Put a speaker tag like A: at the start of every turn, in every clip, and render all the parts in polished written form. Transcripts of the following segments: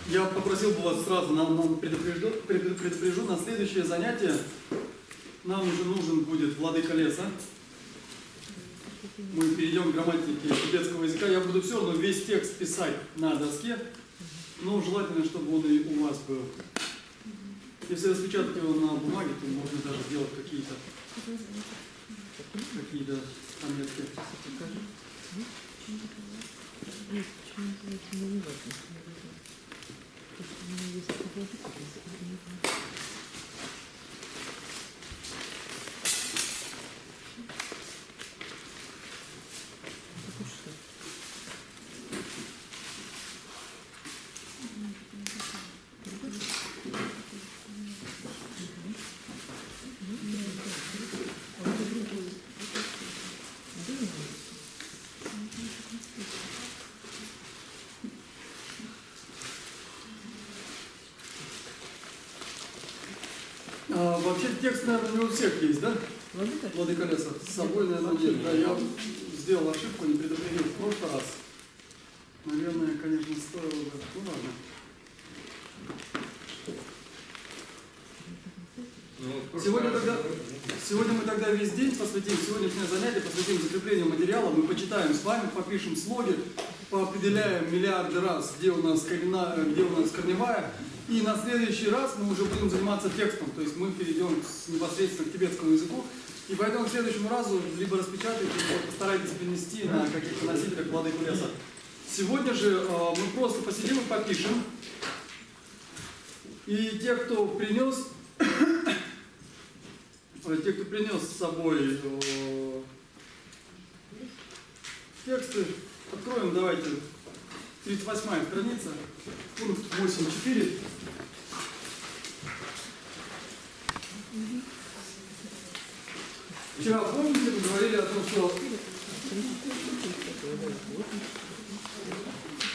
A: Я попросил бы вас сразу, предупрежу, на следующее занятие нам уже нужен будет владыка леса. Мы перейдем к грамматике тибетского языка. Я буду все равно весь текст писать на доске, но желательно, чтобы он и у вас был. Если распечатать его на бумаге, то можно даже сделать какие-то пометки. Вообще текст, наверное, не у всех есть, да? Владыка леса. С собой, наверное, нет. Да, я сделал ошибку, не предупредил в прошлый раз. Наверное, конечно, стоило бы. Ну ладно. Сегодня мы тогда весь день посвятим, сегодняшнее занятие посвятим закреплению материала. Мы почитаем с вами, попишем слоги, поопределяем миллиарды раз, где у нас корневая. И на следующий раз мы уже будем заниматься текстом, то есть мы перейдем непосредственно к тибетскому языку. И поэтому к следующему разу либо распечатайте, либо постарайтесь перенести на каких-то носителях владыку леса. Сегодня же мы просто посидим и попишем. И те, кто принес с собой тексты, откроем, давайте, 38-я страница, пункт 8.4. Вчера, помните, мы говорили о том, что...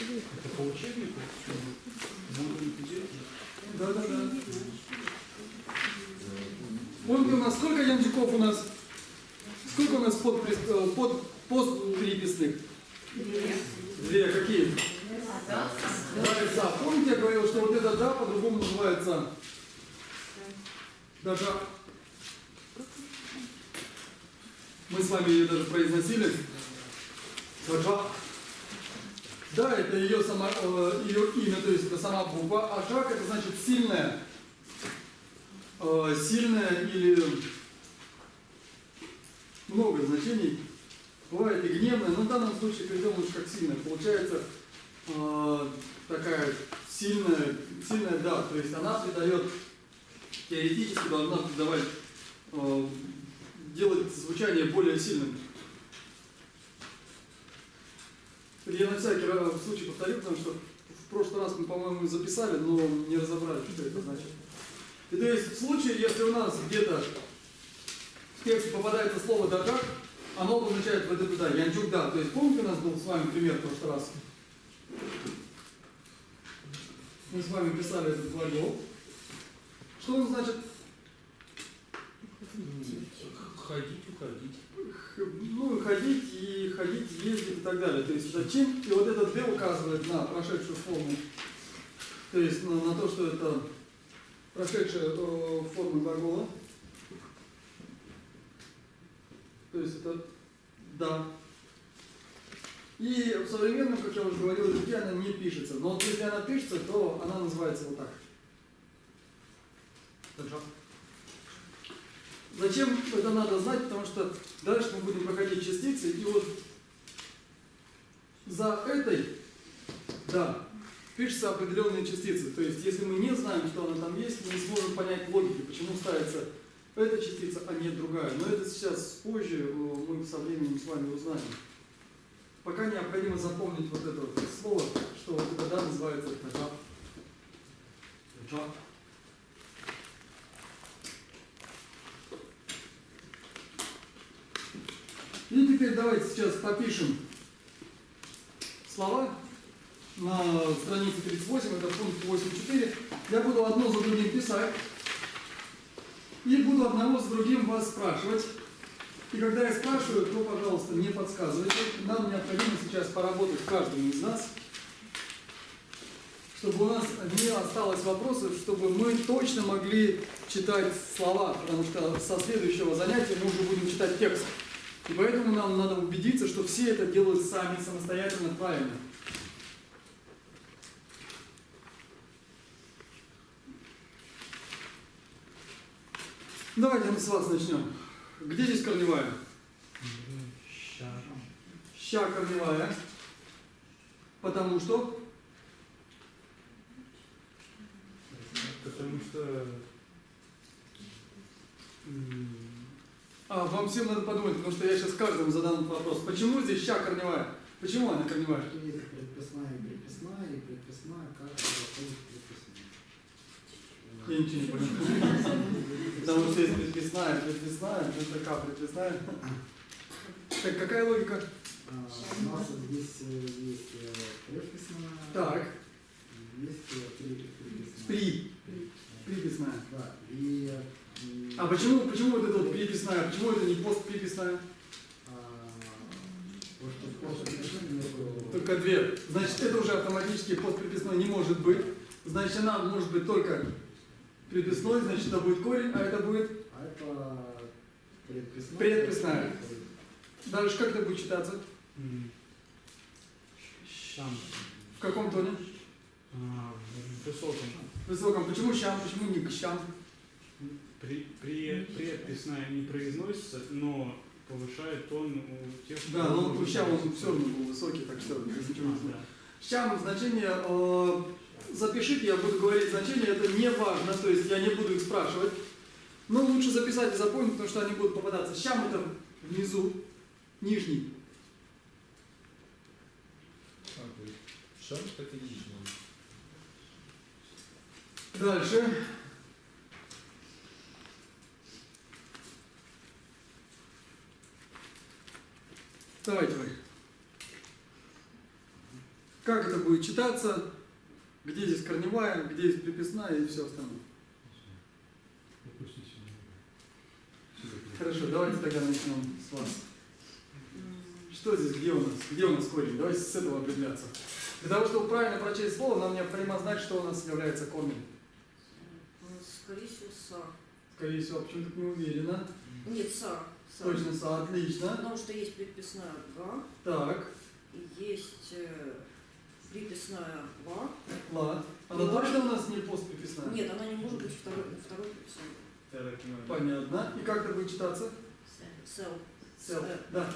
B: Это по учебнику?
A: Да. Помните, у нас сколько янчиков у нас? Сколько у нас постпереписных? Две. Какие? Да. Помните, я говорил, что вот это «да» по-другому называется «дажа». Мы с вами ее даже произносили. «Дажа». Да, это ее имя, то есть это сама буква. А «жак» это значит сильная. Сильная или много значений. Бывает и гневная, но в данном случае перейдем лучше как сильная. Получается такая сильная, да, то есть она придает, теоретически должна придавать, делать звучание более сильным. Я на всякий случай повторю, потому что в прошлый раз мы, по-моему, записали, но не разобрали, что это значит. И то есть в случае, если у нас где-то в тексте попадается слово «дажак», оно обозначает вот это «да», «янчук да». То есть помните, у нас был с вами пример в прошлый раз? Мы с вами писали этот глагол. Что он значит?
B: Ходить, уходить.
A: Ну, ходить, ездить и так далее. То есть это чин, и вот этот «д» указывает на прошедшую форму. То есть на то, что это прошедшая форма глагола. То есть это «да». И в современном, как я уже говорил, языке она не пишется. Но вот если она пишется, то она называется вот так. Зачем это надо знать? Потому что дальше мы будем проходить частицы, и вот за этой, да, пишутся определенные частицы. То есть если мы не знаем, что она там есть, мы не сможем понять логики, почему ставится эта частица, а не другая. Но это сейчас позже мы со временем с вами узнаем. Пока необходимо запомнить вот это вот слово, что вот это «да» называется «дажа». И теперь давайте сейчас попишем слова на странице 38, это пункт 8.4. Я буду одно за другим писать и буду одного за другим вас спрашивать. И когда я спрашиваю, то, пожалуйста, не подсказывайте. Нам необходимо сейчас поработать каждому из нас, чтобы у нас не осталось вопросов, чтобы мы точно могли читать слова, потому что со следующего занятия мы уже будем читать текст. И поэтому нам надо убедиться, что все это делают сами, самостоятельно, правильно. Давайте мы с вас начнем. Где здесь корневая?
B: Ща.
A: Ща корневая. Потому что?
B: Потому что...
A: Вам всем надо подумать, потому что я сейчас каждому задам вопрос. Почему здесь ща корневая? Почему она корневая?
C: Есть предписная и предписная, как выходит предписная.
A: Я ничего не понял. Потому что есть предписная, ПТК, предписная. Так, какая логика?
C: У нас здесь есть предписная,
A: Так,
C: есть предписная.
A: Приписная.
C: Да, и
A: А почему вот это вот приписная? Почему это не постприписная?
C: потому что после предписной нету...
A: Только две. Значит, это уже автоматически постприписной не может быть. Значит, она может быть только приписной, значит, это будет корень, а это будет
C: А это предписная.
A: Предписная. дальше как это будет читаться?
B: Щам.
A: В каком тоне?
B: В высоком.
A: В высоком. Почему щам? Почему не щам?
B: Предписная не произносится, но повышает тон у тех,
A: Да, но у щам он все равно был высокий, так что здесь ничего не знаю. Щам значение, запишите, я буду говорить значение, это не важно, то есть я не буду их спрашивать. Но лучше записать и запомнить, потому что они будут попадаться. Щам это внизу, нижний.
D: Шам это лишнее.
A: Дальше. Давайте вы. Как это будет читаться? Где здесь корневая, где здесь приписная и все остальное. Хорошо, давайте тогда начнем с вас. Что здесь, где у нас корень? Давайте с этого определяться. Для того, чтобы правильно прочесть слово, нам необходимо знать, что у нас является корнем.
E: Скорее всего, са.
A: Скорее всего, почему-то не уверена.
E: Нет, са. Са.
A: Точно, са, отлично.
E: Потому что есть предписная га,
A: Так,
E: и есть приписная ла.
A: ла. Она точно у нас не постприписная?
E: Нет, она не может быть второй приписной.
A: Понятно. И как это будет читаться?
E: Сел.
A: Сел. Да.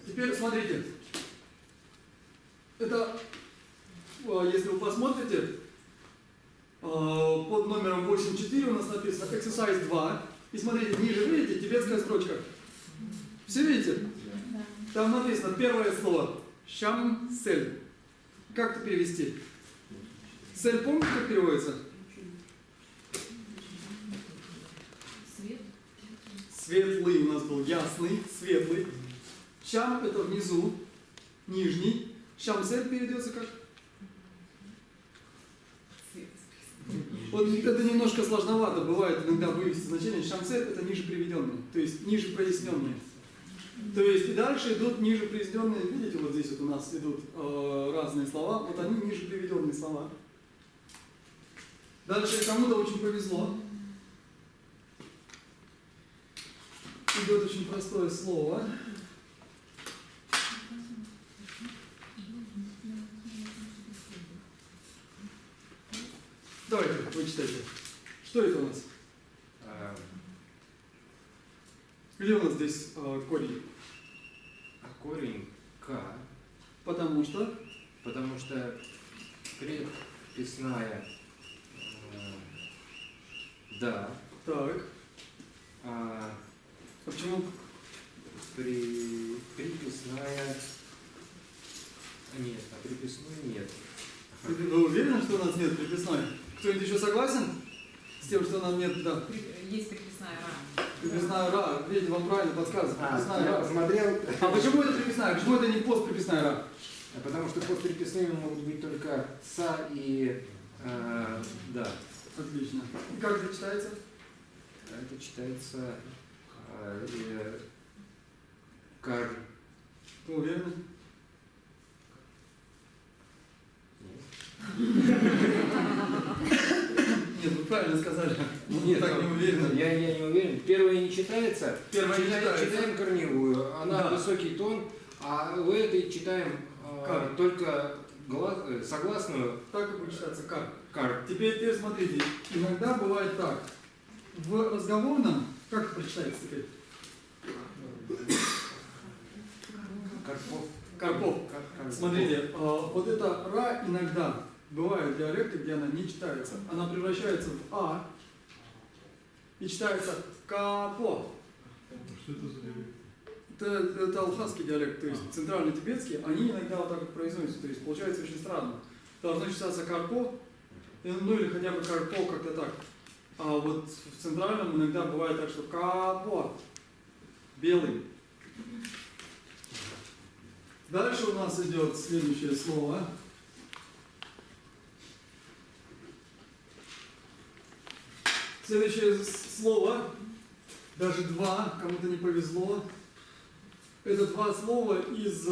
A: Теперь смотрите. Это, если вы посмотрите, под номером 8.4 у нас написано Exercise 2. И смотрите, ниже, видите, тибетская строчка. Все видите? Там написано первое слово. Щам-сель. Как это перевести? Сель, помните, как переводится? Светлый у нас был, ясный, светлый. Щам это внизу, нижний. Щам-сель переведется как? Вот это немножко сложновато бывает иногда вывести значение. Щам-сель это ниже приведенные, то есть ниже проясненные. То есть и дальше идут ниже приведенные, видите, вот здесь вот у нас идут разные слова, вот они ниже приведенные слова. Дальше кому-то очень повезло. Идет очень простое слово. Давайте, вы читайте. Что это у нас? Где у нас здесь корень?
D: Корень К,
A: Потому что
D: предписная да,
A: так.
D: а
A: А почему?
D: приписная нет, а приписной нет.
A: Вы уверены, что у нас нет приписной? Кто-нибудь еще согласен с тем, что у нас нет? Да.
F: Есть приписная ра.
A: Приписная ра. Видите, вам правильно подсказывают. Приписная
C: Я
A: ра.
C: посмотрел,
A: А почему это приписная? Почему это не постприписная ра?
D: Потому что под приписными могут быть только са и да.
A: Отлично. И как это читается?
D: Это читается кар.
A: Вы уверены?
D: Нет.
A: правильно сказали.
D: Нет,
A: так не уверен.
D: Я не уверен. Первая не читается.
A: Первая не читается.
D: Читаем корневую. Она
A: Да.
D: высокий тон, а в этой читаем
A: Как?
D: только согласную
A: Так и будет читаться как.
D: кар.
A: Теперь смотрите, иногда бывает так. В разговорном, как это прочитается теперь?
D: Карпов.
A: Карпов.
D: Карпов.
A: Смотрите, вот это ра иногда бывают диалекты, где она не читается. Она превращается в а и читается капо.
B: Что это за диалект?
A: Это алхазский диалект, то есть центральный тибетский, они иногда вот так вот произносятся, то есть получается очень странно. Должно читаться карпо, ну или хотя бы карпо как-то так. А вот в центральном иногда бывает так, что капо, белый. Дальше у нас идет следующее слово. Следующее слово, даже два, кому-то не повезло. Это два слова из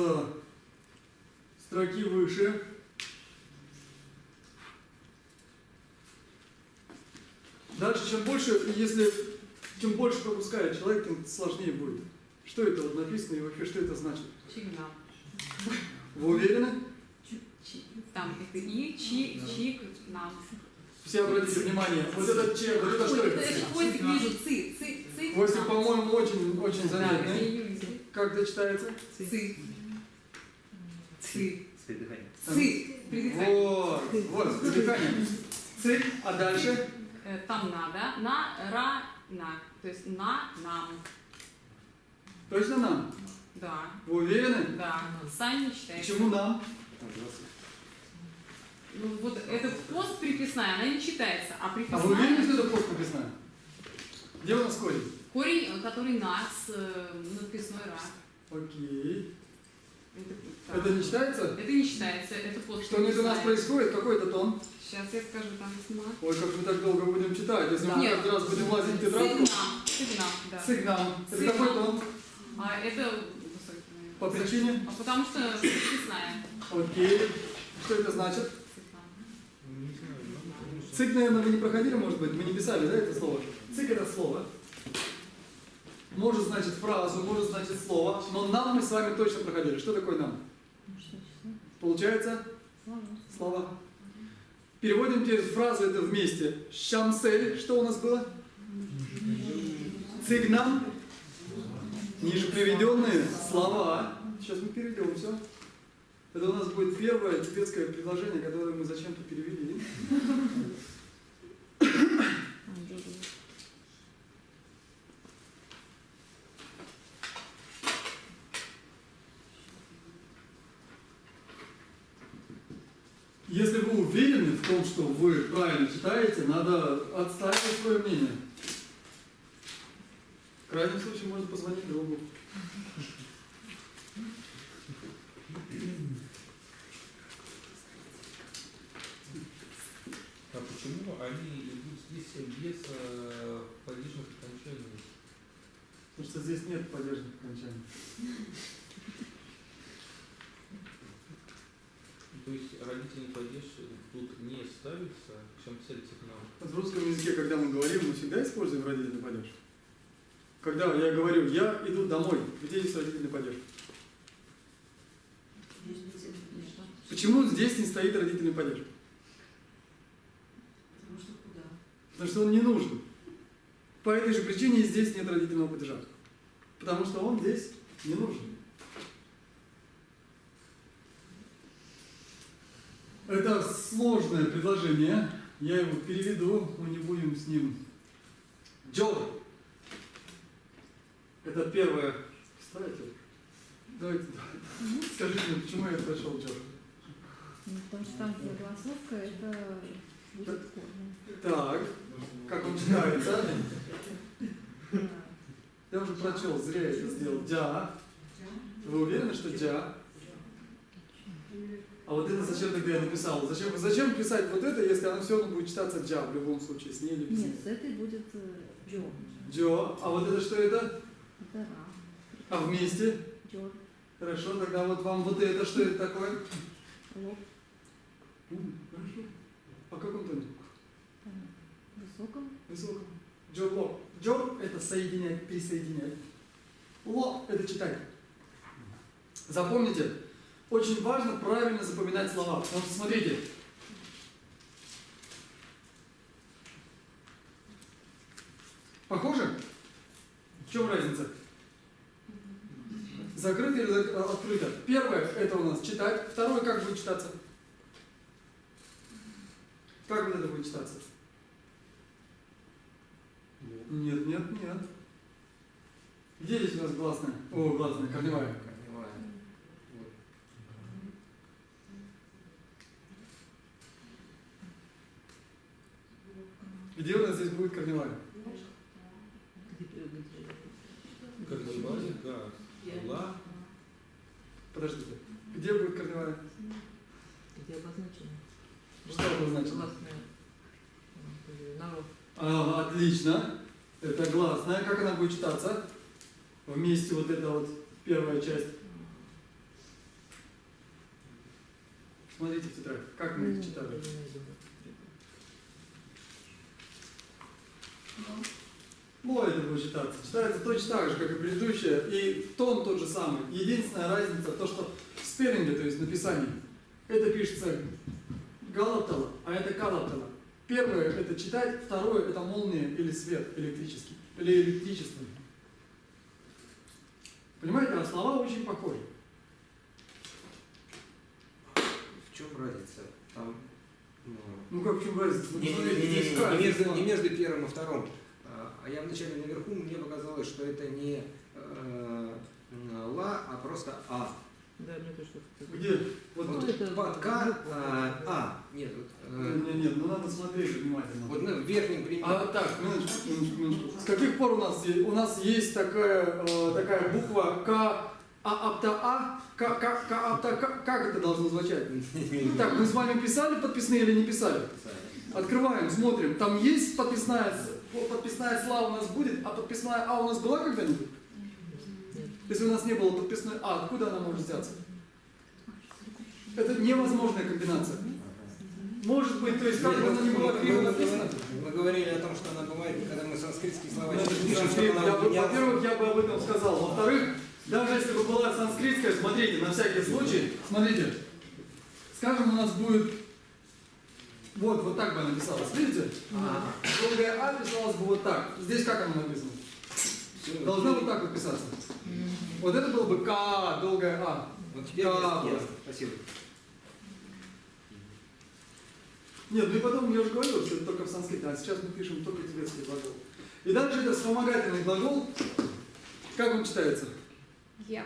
A: строки выше. Дальше, чем больше пропускает человек, тем сложнее будет. Что это вот написано и вообще что это значит?
F: Чигнам.
A: Вы уверены?
F: Там это и, чик, нам.
A: Все обратите внимание. Вот это че, вот это что
F: Это
A: это?
F: хвостик вижу, ци.
A: Хвостик,
F: нам.
A: по-моему, очень
F: Да,
A: заметный. Как это читается?
F: ци. Ци.
G: С придыханием.
F: Ци. Придыхание.
A: Вот, с придыханием. Ци, а дальше?
F: Там надо. На, ра, на. То есть на, нам.
A: Точно нам?
F: Да.
A: Вы уверены?
F: Да. Сань не считается.
A: Почему нам?
F: Ну, вот эта пост приписная, она не читается, а
A: А вы уверены,
F: приписная
A: что это пост написано? Где у нас корень?
F: корень, который на с надписной ра.
A: Окей.
F: Это,
A: Это не читается?
F: это не считается, это пост
A: Что-нибудь у нас происходит? Какой это тон?
F: Сейчас я скажу, там снимаю.
A: Ой, как мы так долго будем читать. Если мы
F: Нет.
A: каждый раз будем лазить в тетрадку.
F: Сигнал, да.
A: Сигнал. Это
F: Сигнал.
A: какой тон?
F: А это высокий, наверное.
A: По причине?
F: А потому что приписная.
A: Окей. Что это значит?
F: Сигнал.
A: Цик, наверное, вы не проходили, может быть? Мы не писали, да, это слово? Цик это слово. Может значит фразу, может значит слово. Но нам мы с вами точно проходили. Что такое нам? Получается? Слова. Переводим теперь фразу это вместе. Шамсель. Что у нас было? Цигнам. Ниже приведенные слова. Сейчас мы переведем все. Это у нас будет первое тибетское предложение, которое мы зачем-то перевели. Если вы уверены в том, что вы правильно читаете, надо отстаивать свое мнение. В крайнем случае можно позвонить другу.
G: А почему они идут здесь без падежных окончаний?
A: Потому что здесь нет падежных окончаний.
G: То есть родительный падеж тут не ставится, чем цель сигнал?
A: В русском языке, когда мы говорим, мы всегда используем родительный падеж. Когда я говорю, я иду домой, где есть родительный падеж? Почему здесь не стоит родительный падеж?
E: Потому что куда?
A: Потому что он не нужен. По этой же причине и здесь нет родительного падежа. Потому что он здесь не нужен. Это сложное предложение. Я его переведу, мы не будем с ним. Джор. Это первое. Кстати, давайте. Скажите мне, почему я пришел Джор?
H: Потому что там голосовка это будет корень.
A: Так, как он читается? Я уже прочел, зря я это сделал. Джа. Вы уверены, что джа? А вот это зачем тогда я написал? Зачем писать вот это, если оно все равно будет читаться джа в любом случае, с ней или без нее?
H: Нет, с этой будет джо.
A: Джо. А вот это что это?
H: Это ра.
A: А вместе?
H: Джор.
A: Хорошо, тогда вот вам вот это, что это такое?
H: Лоб.
A: Хорошо. А как он тоне?
H: Там высоком.
A: Высоком. Джорло. Джор – это соединять, присоединять. Ло – это читать. Запомните, очень важно правильно запоминать слова. Потому что, смотрите, похоже? В чем разница? Закрыто или открыто? Первое – это у нас читать. Второе – как будет читаться? Как вот это будет читаться? Нет, нет, нет. Где здесь у нас гласная? О, гласная, корневая.
D: Корневая. Вот.
A: Где у нас здесь будет корневая?
G: Корневая, да. Ла.
A: Подождите. Где будет корневая?
I: Где обозначено?
A: Что обозначено?
I: Гласное. Народ.
A: Отлично. Это гласная. Как она будет читаться? Вместе вот эта вот первая часть. Смотрите в тетрадь. Как мы их читали? Ло это будет читаться. Читается точно так же, как и предыдущая. И тон тот же самый. Единственная разница то, что в спеллинге, то есть в написании, это пишется галатала, а это калатала. Первое это читать, второе это молния или свет электрический, или электричественный. Понимаете, а слова очень похожи.
D: В чем разница? Там,
A: Ну как в чем разница? Ну,
D: не
A: посмотрите, здесь каждый
D: между,
A: слог.
D: не между первым и вторым. А я вначале наверху, мне показалось, что это не ла, а просто а.
I: Да, мне тоже что-то.
A: Где? Вот,
I: Ну,
A: вот.
I: это
D: Под К, Нет, вот,
A: Нет, ну надо смотреть внимательно.
D: вот в верхнем примере.
A: А так, минуточку. С каких пор у нас есть такая буква К, как это должно звучать? Так, мы с вами писали подписные или не писали? Открываем, смотрим. Там есть подписная сла у нас будет, а подписная А у нас была когда-нибудь? Если у нас не было подписной А, откуда она может взяться? Это невозможная комбинация. Может быть, то есть как бы она не была криво написана?
D: Мы говорили о том, что она бывает, когда мы санскритские слова
A: Ну, это не
D: пишем,
A: санскрит.
D: что она не
A: Во-первых, я бы об этом сказал. Во-вторых, даже если бы была санскритская, смотрите, на всякий случай, смотрите, скажем, у нас будет, вот так бы она написалась, видите? Долгая А писалась бы вот так. Здесь как она написана? Должна вот так вот писаться. Вот это было бы К, долгая А.
D: Вот теперь
A: Да.
D: ясно. Спасибо.
A: Нет, ну и потом я уже говорил, что это только в санскрите, а сейчас мы пишем только тибетский глагол. И дальше это вспомогательный глагол. Как он читается?
H: Я.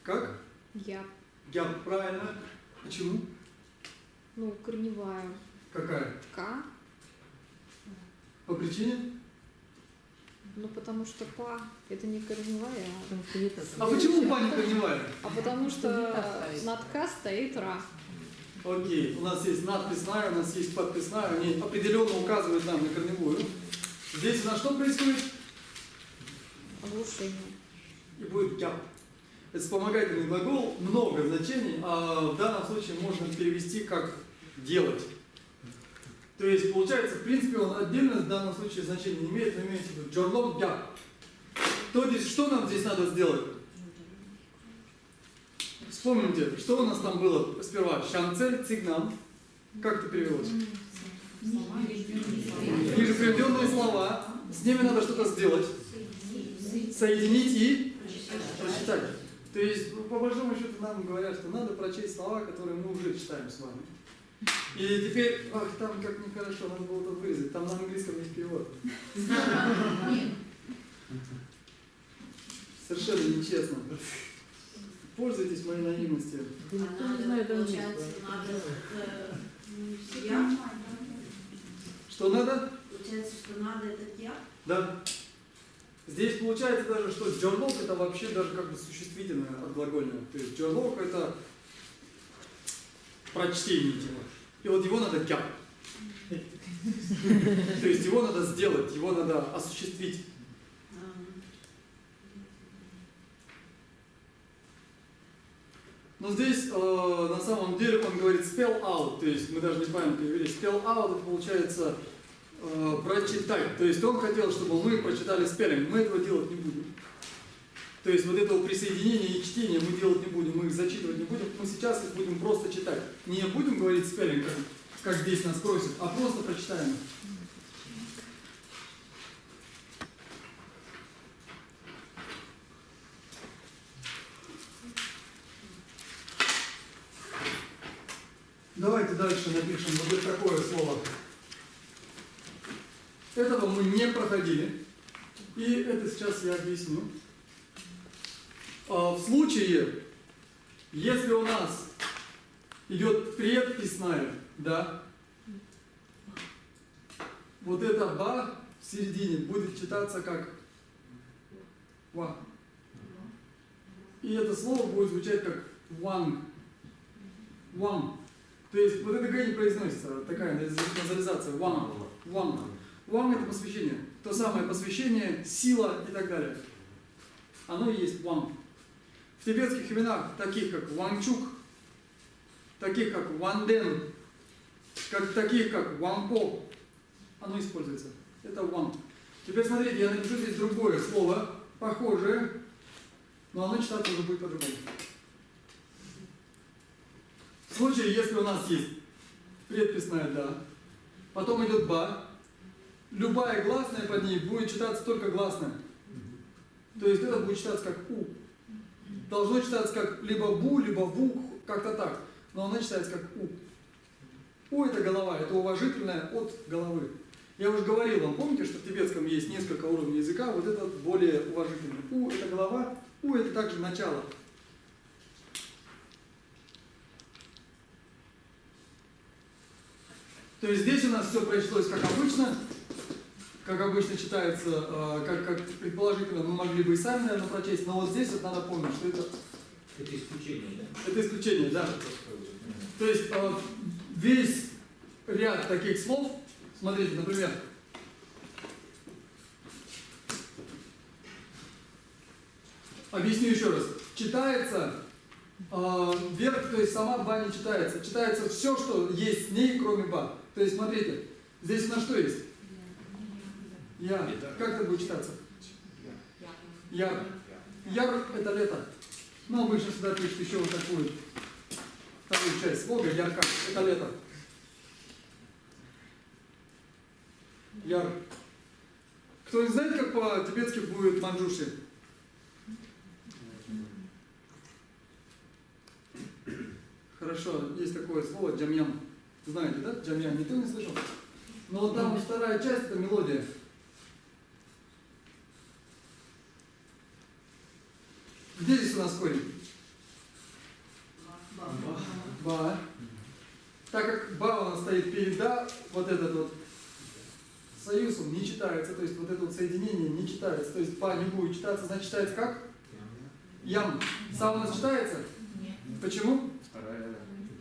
A: Как?
H: Я.
A: Я, правильно. Почему?
H: Ну, корневая.
A: Какая?
H: К.
A: По причине?
H: Ну, потому что па это не корневая,
I: Потому что это.
A: А почему па не корневая?
H: а потому что над К стоит ра.
A: Окей, у нас есть надписная, у нас есть подписная, они определенно указывают нам на корневую. Здесь у нас что происходит?
H: Оглушение.
A: И будет гяп. Это вспомогательный глагол, много значений, а в данном случае можно перевести как делать. То есть получается, в принципе, он отдельно в данном случае значения не имеет, но имеется в виду джорлок гяп. То есть, что нам здесь надо сделать? Вспомните, что у нас там было сперва? Шанцель, цигнам. Как это перевелось? Ниже приведенные слова. С ними надо что-то сделать. Соединить и прочитать. То есть, по большому счету, нам говорят, что надо прочесть слова, которые мы уже читаем с вами. И теперь, ах, там как нехорошо, надо было тут вырезать. Там на английском есть перевод. Совершенно нечестно. Пользуйтесь моей наивностью.
I: Никто не знает
E: Получается,
I: английского.
E: надо я.
A: Что надо?
E: Получается, что надо этот я.
A: Да. Здесь получается даже, что джорлок это вообще даже как бы существительное от глагольное. То есть джорлок это прочтение типа. И вот его надо кяп. То есть его надо сделать, его надо осуществить. Но здесь на самом деле он говорит spell out, то есть мы даже неправильно перевели. Spell out это получается прочитать. То есть он хотел, чтобы мы прочитали спеллинг. Мы этого делать не будем. То есть вот этого присоединения и чтения мы делать не будем, мы их зачитывать не будем. Мы сейчас их будем просто читать. Не будем говорить спеллинг, как здесь нас просят, а просто прочитаем. Давайте дальше напишем вот такое слово. Этого мы не проходили. И это сейчас я объясню. В случае, если у нас идет предписная, да, вот это ба в середине будет читаться как ва. И это слово будет звучать как ван. Ван. То есть вот это г не произносится, такая назализация. Ван. Ван. Ван это посвящение. То самое посвящение, сила и так далее. Оно и есть ван. В тибетских именах, таких как Ванчук, таких как Ванден, таких как Ванпо, оно используется. Это ван. Теперь смотрите, я напишу здесь другое слово, похожее, но оно читаться уже будет по-другому. В случае, если у нас есть предписная «да», потом идет «ба», любая гласная под ней будет читаться только гласная. То есть это будет читаться как «у». Должно читаться как либо «бу», либо «ву», как-то так. Но она читается как «у». «У» это голова, это уважительное от головы. Я уже говорил вам, помните, что в тибетском есть несколько уровней языка, вот этот более уважительный. «У» это голова, «у» это также начало. То есть здесь у нас все прошлось как обычно читается, как предположительно мы могли бы и сами, наверное, прочесть, но вот здесь вот надо помнить, что это...
G: Это исключение, да?
A: Это исключение, да. То есть весь ряд таких слов, смотрите, например, объясню еще раз, читается вверх, то есть сама ба не читается, читается все, что есть с ней, кроме ба. То есть смотрите, здесь у нас что есть? Я. Как это будет читаться? Яр. Яр это лето. Но обычно сюда пишут еще вот такую вторую часть слога, ярка. Это лето. Яр. Кто не знает, как по-тибетски будет манджуши? Хорошо, есть такое слово джамьян. Знаете, да? Джамьян. Никто не слышал? Но вот там вторая часть, это мелодия. Где здесь у нас корень? Ба. Так как ба у нас стоит перед да, вот этот вот союз он не читается, то есть вот это вот соединение не читается, то есть ба не будет читаться, значит читается как? Ям. Сам у нас читается?
E: Нет.
A: Почему?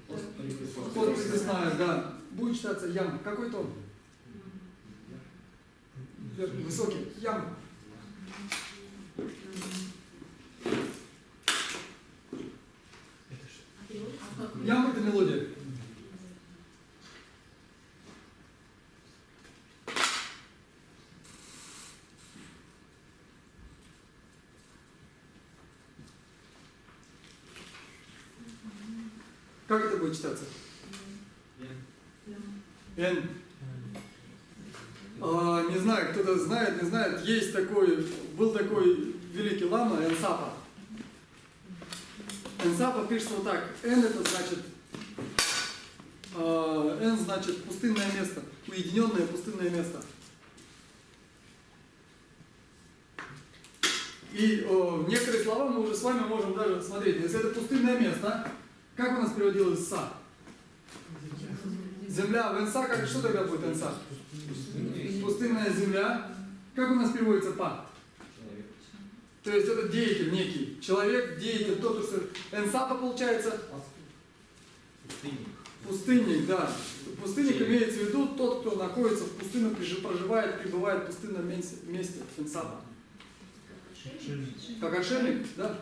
C: Вот
A: Подписная, да. Будет читаться ям. Какой тон? Высокий. Ям. Ям это мелодия. Как это будет читаться? Н. Не знаю, кто-то знает, не знает. Есть такой, был такой великий лама Энсапа. Энсапа пишется вот так. Н это значит, Н значит пустынное место, уединенное пустынное место. И некоторые слова мы уже с вами можем даже смотреть. Если это пустынное место, как у нас переводилось са? Земля в энса, как, что тогда будет энса? Пустынная земля. Как у нас переводится па? То есть это деятель некий. Человек, деятель, тот, что... Энсапа получается? Пустынник, да. Пустынник имеется в виду тот, кто находится в пустыне, проживает, пребывает в пустынном месте. Энсапа. Как отшельник, да?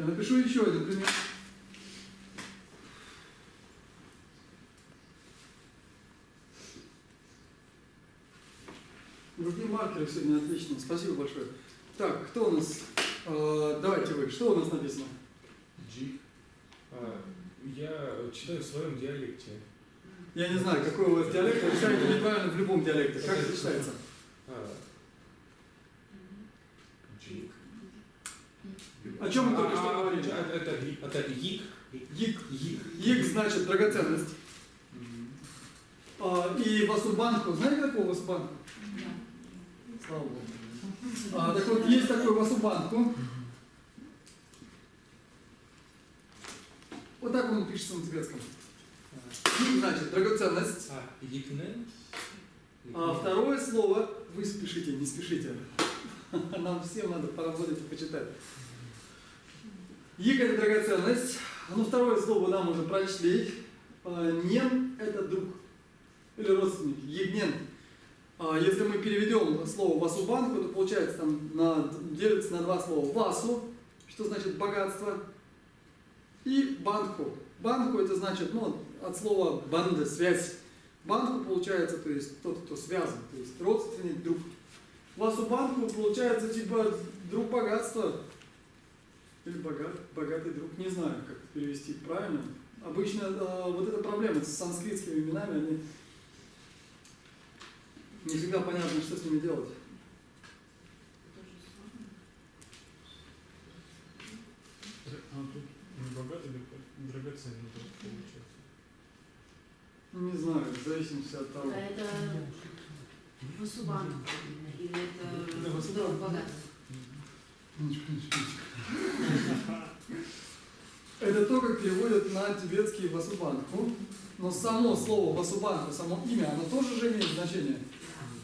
A: Я напишу еще один пример. Другие маркеры сегодня отлично. Спасибо большое. Так, кто у нас? Давайте вы. Что у нас написано?
J: Джик. Я читаю в своем диалекте.
A: Я не знаю, какой у вас диалект. Вы читаете неправильно в любом диалекте. Как это читается?
J: Джик.
A: О чем мы только что говорили?
J: Это гик.
A: Гик.
J: Гик.
A: Гик значит драгоценность. И васубанку. Знаете такого васубанку? Слава Богу. Так вот, есть такой васубанку. Вот так он пишется на тибетском. Гик значит драгоценность.
J: Гикнен.
A: А второе слово, вы спешите, не спешите. Нам всем надо поработать и почитать. Гик это драгоценность. Ну, второе слово нам уже прочли. Нен это друг. Или родственник. Егнен. Если мы переведем слово васубанку, то получается там делится на два слова. Васу, что значит богатство, и банку. Банку это значит, от слова банда, связь. Банку получается, то есть тот, кто связан, то есть родственник, друг. Васубанку получается типа друг богатства. Или богатый друг, не знаю, как это перевести правильно. Обычно вот эта проблема с санскритскими именами, они не всегда понятно, что с ними делать.
B: Тут не богатый, драгоценный получается.
A: Не знаю, в зависимости от того.
E: Это васубан или это
A: Да, васубан.
E: друг богатства?
A: Это то, как переводят на тибетский васубанку. Но само слово васубанку, само имя, оно тоже же имеет значение.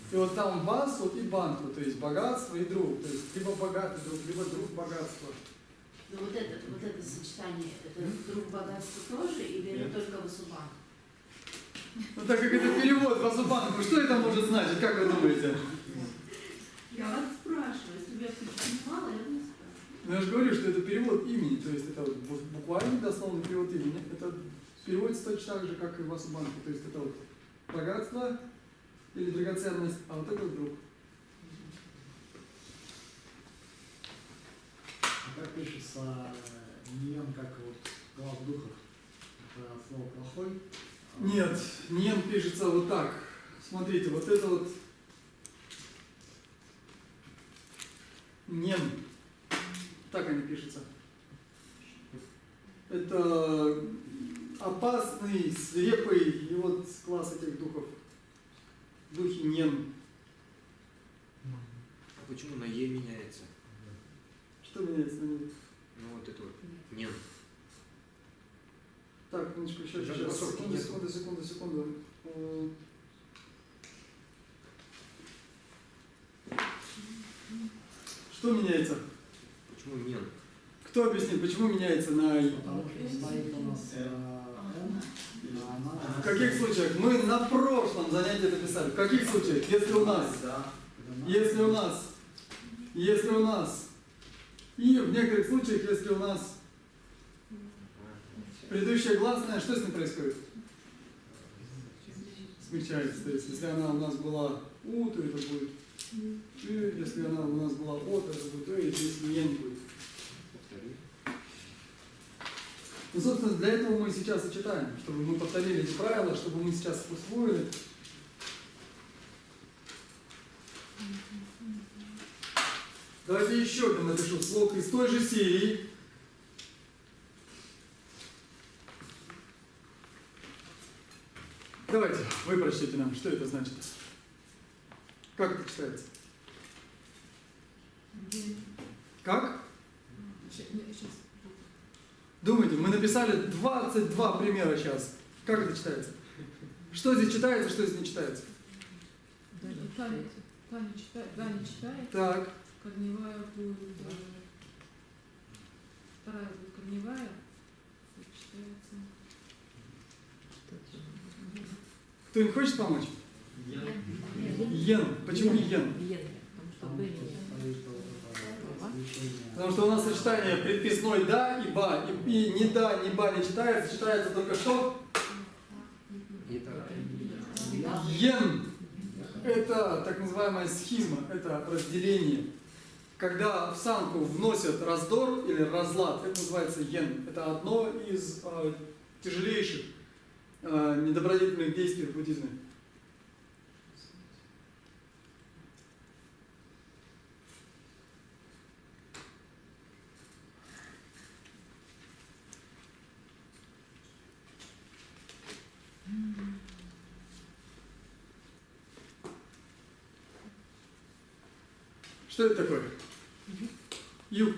A: И вот там васу и банку, то есть богатство и друг. То есть либо богатый друг, либо друг богатства.
E: Но вот это сочетание, это друг богатства тоже или это только васубан?
A: Ну так как это перевод васубанку, что это может значить, как вы думаете?
E: Я вас спрашиваю, если бы я понимала, я бы не спрашивала.
A: Ну я же говорю, что это перевод имени, то есть это вот буквально дословный перевод имени. Это переводится точно так же, как и васубанку, то есть это вот богатство или драгоценность, а вот это вот друг.
C: Как пишется ньон, как вот глав духов? Это слово плохой?
A: Нет, нен пишется вот так. Смотрите, вот это вот нен. Так они пишутся. Это опасный, свирепый, и вот класс этих духов. Духи нен.
D: А почему на Е меняется?
A: Что меняется на них?
D: Ну вот это вот. Нет.
A: Так, минуточку, сейчас,
D: Даже басовки нету.
A: секунду. Что меняется?
D: Почему нет?
A: Кто объяснит, почему меняется на «и»?
C: Потому что стоит у нас Н, а она...
A: В каких случаях? Мы на прошлом занятии это писали. В каких случаях? Если у нас, и в некоторых случаях, если у нас предыдущая гласная, что с ним происходит? Смягчается. То есть, если она у нас была У, то это будет «ы», если она у нас была О, то это будет «ы», если «ен» будет. Ну, собственно, для этого мы сейчас и читаем, чтобы мы повторили эти правила, чтобы мы сейчас усвоили. Давайте еще один напишу слог из той же серии. Давайте, вы прочтите нам, что это значит. Как это читается? Как? Думайте, мы написали 22 примера сейчас. Как это читается? Что здесь читается, что здесь не читается?
I: Да, не читает.
A: Так.
I: Корневая будет... Вторая будет корневая. Читается...
A: Кто-нибудь хочет помочь? Йен. Почему не йен?
I: Потому что Б нет.
C: Изучение.
A: Потому что у нас сочетание предписной да и ба. И ни да, ни ба не читается, читается только что? Йен. Это так называемая схизма, это разделение. Когда в санку вносят раздор или разлад, это называется йен. Это одно из тяжелейших недобродетельных действий в буддизме. Что это такое? Юг.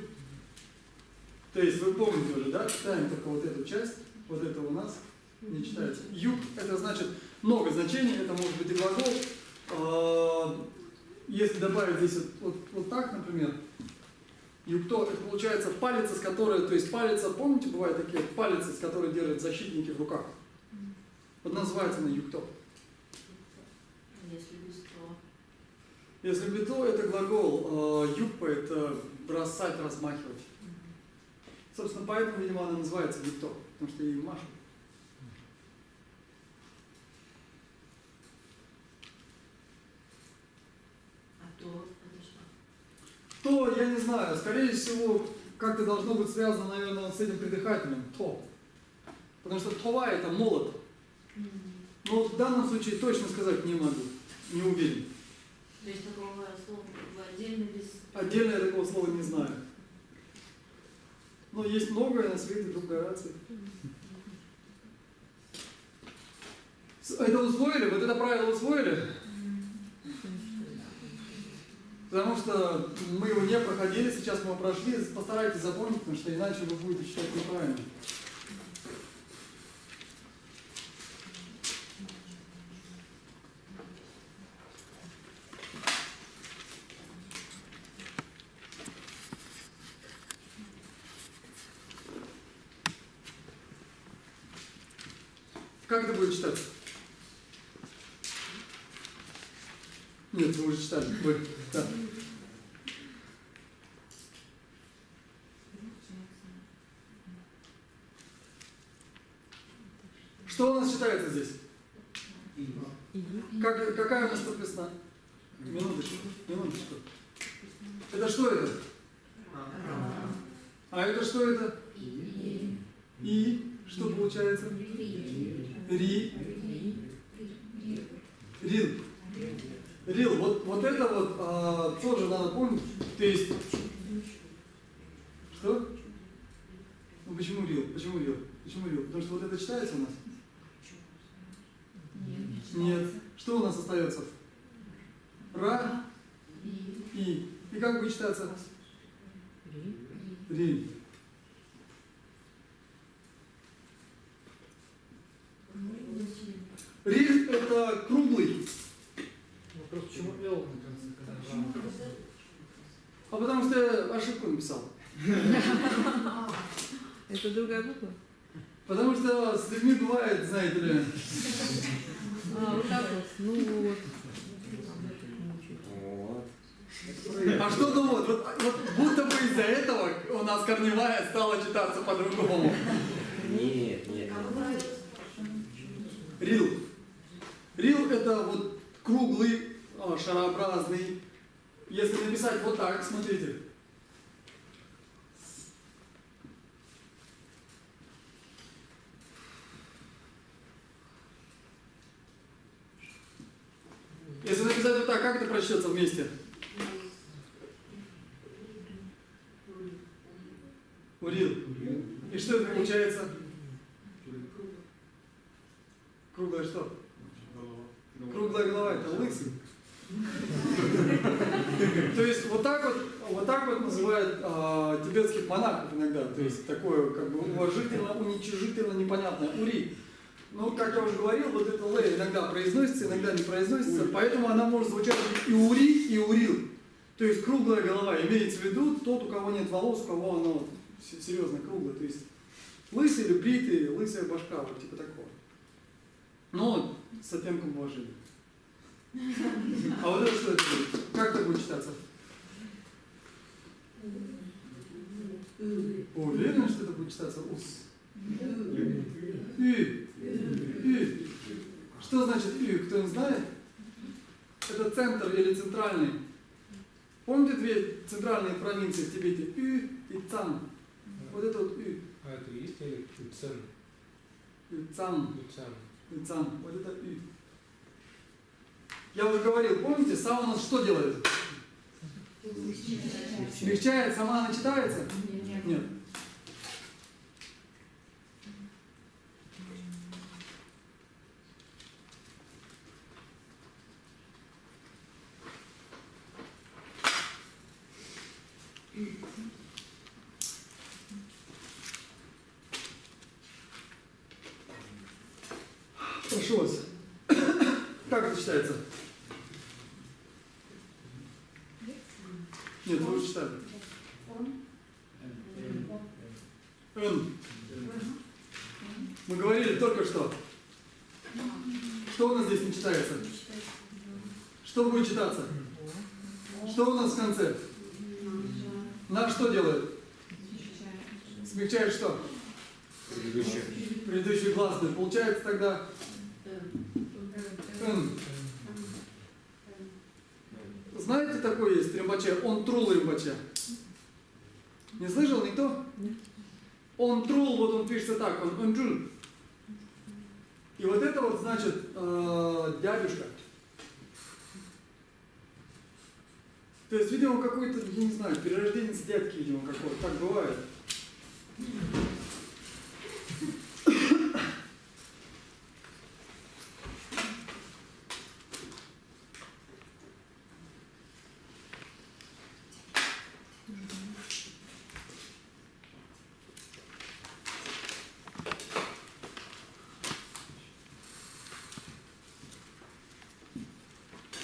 A: То есть вы помните уже, да? Читаем только вот эту часть. Вот это у нас не читается. Юг это значит много значений. Это может быть и глагол. Если добавить здесь вот так, например, югто, это получается палец, с которой, то есть палец, помните, бывают такие палицы, с которой держат защитники в руках. Вот называется она югто.
E: Если без то.
A: Если бито, это глагол, юппа это бросать, размахивать. Собственно, поэтому, видимо, она называется бито, потому что ей машут.
E: А то это что?
A: То, я не знаю, скорее всего, как-то должно быть связано, наверное, вот с этим придыхательным, то. Потому что това это молот. Но в данном случае точно сказать не могу, не уверен.
E: То есть такого слова отдельно без...
A: Отдельно я такого слова не знаю. Но есть многое на свете друг горации. Это усвоили? Вот это правило усвоили? Потому что мы его не проходили, сейчас мы его прошли. Постарайтесь запомнить, потому что иначе вы будете считать неправильно. Как это будет читаться? Нет, вы уже читали. Вы. Да. Что у нас читается здесь? Какая у нас подписана? Минуточку. Это что это? А это что это? И. Что получается? Ри. Рил. Рил. Вот это вот тоже надо помнить. То есть. Что? Ну почему рил? Почему рил? Почему рил? Потому что вот это читается у нас? Нет. Что у нас остается? Ра. И. И как будет читаться? Ри. Ри это круглый.
C: Вопрос, почему Л на конце, когда Ра?
A: А потому что я ошибку написал.
H: Это другая буква?
A: Потому что с людьми бывает, знаете ли.
H: Вот так вот. Ну вот.
A: А что ну вот будто бы из-за этого у нас корневая стала читаться по-другому.
J: Нет.
A: Рил. Рил это вот круглый, шарообразный. Если написать вот так, смотрите. Если написать вот так, как это прочтется вместе? Урил. И что это получается? Круглая что? Круглая голова это лысый. То есть вот так вот называют тибетских монахов иногда. То есть такое как бы уважительно, уничижительно непонятное. Ури. Ну, как я уже говорил, вот это Л иногда произносится, иногда не произносится, поэтому она может звучать и ури, и урил. То есть круглая голова имеется в виду тот, у кого нет волос, у кого она вот серьезно круглая. То есть лысый или бритый, лысая башка, вот типа такого. Но с оттенком уважения. А вот это что это будет? Как это будет читаться? Уверен, что это будет читаться ус? Ü. Ü. Что значит Ü? Кто не знает? Это центр или центральный. Помните две центральные провинции в Тибете? Ü и Цан. Вот это вот Ü.
J: А это и есть диалект? Уцен.
A: Цан.
J: Уцен.
A: Цан. Вот это Ü. Я уже говорил, помните, Са у нас что делает? Смягчает, сама она читается? Нет. Прошу вас. Как это читается? Нет, вы уже читали. Н. Мы говорили только что. Что у нас здесь не читается? Что будет читаться? Что у нас в конце? На что делает? Смягчает что? Предыдущий гласный. Получается тогда Н. Знаете, такой есть римбаче? Он трул римбаче. Не слышал никто? Он трул, вот он пишется так, он джун. И вот это вот значит дядюшка. То есть, видимо, какой-то, я не знаю, перерожденец дядьки, видимо, какой-то. Так бывает.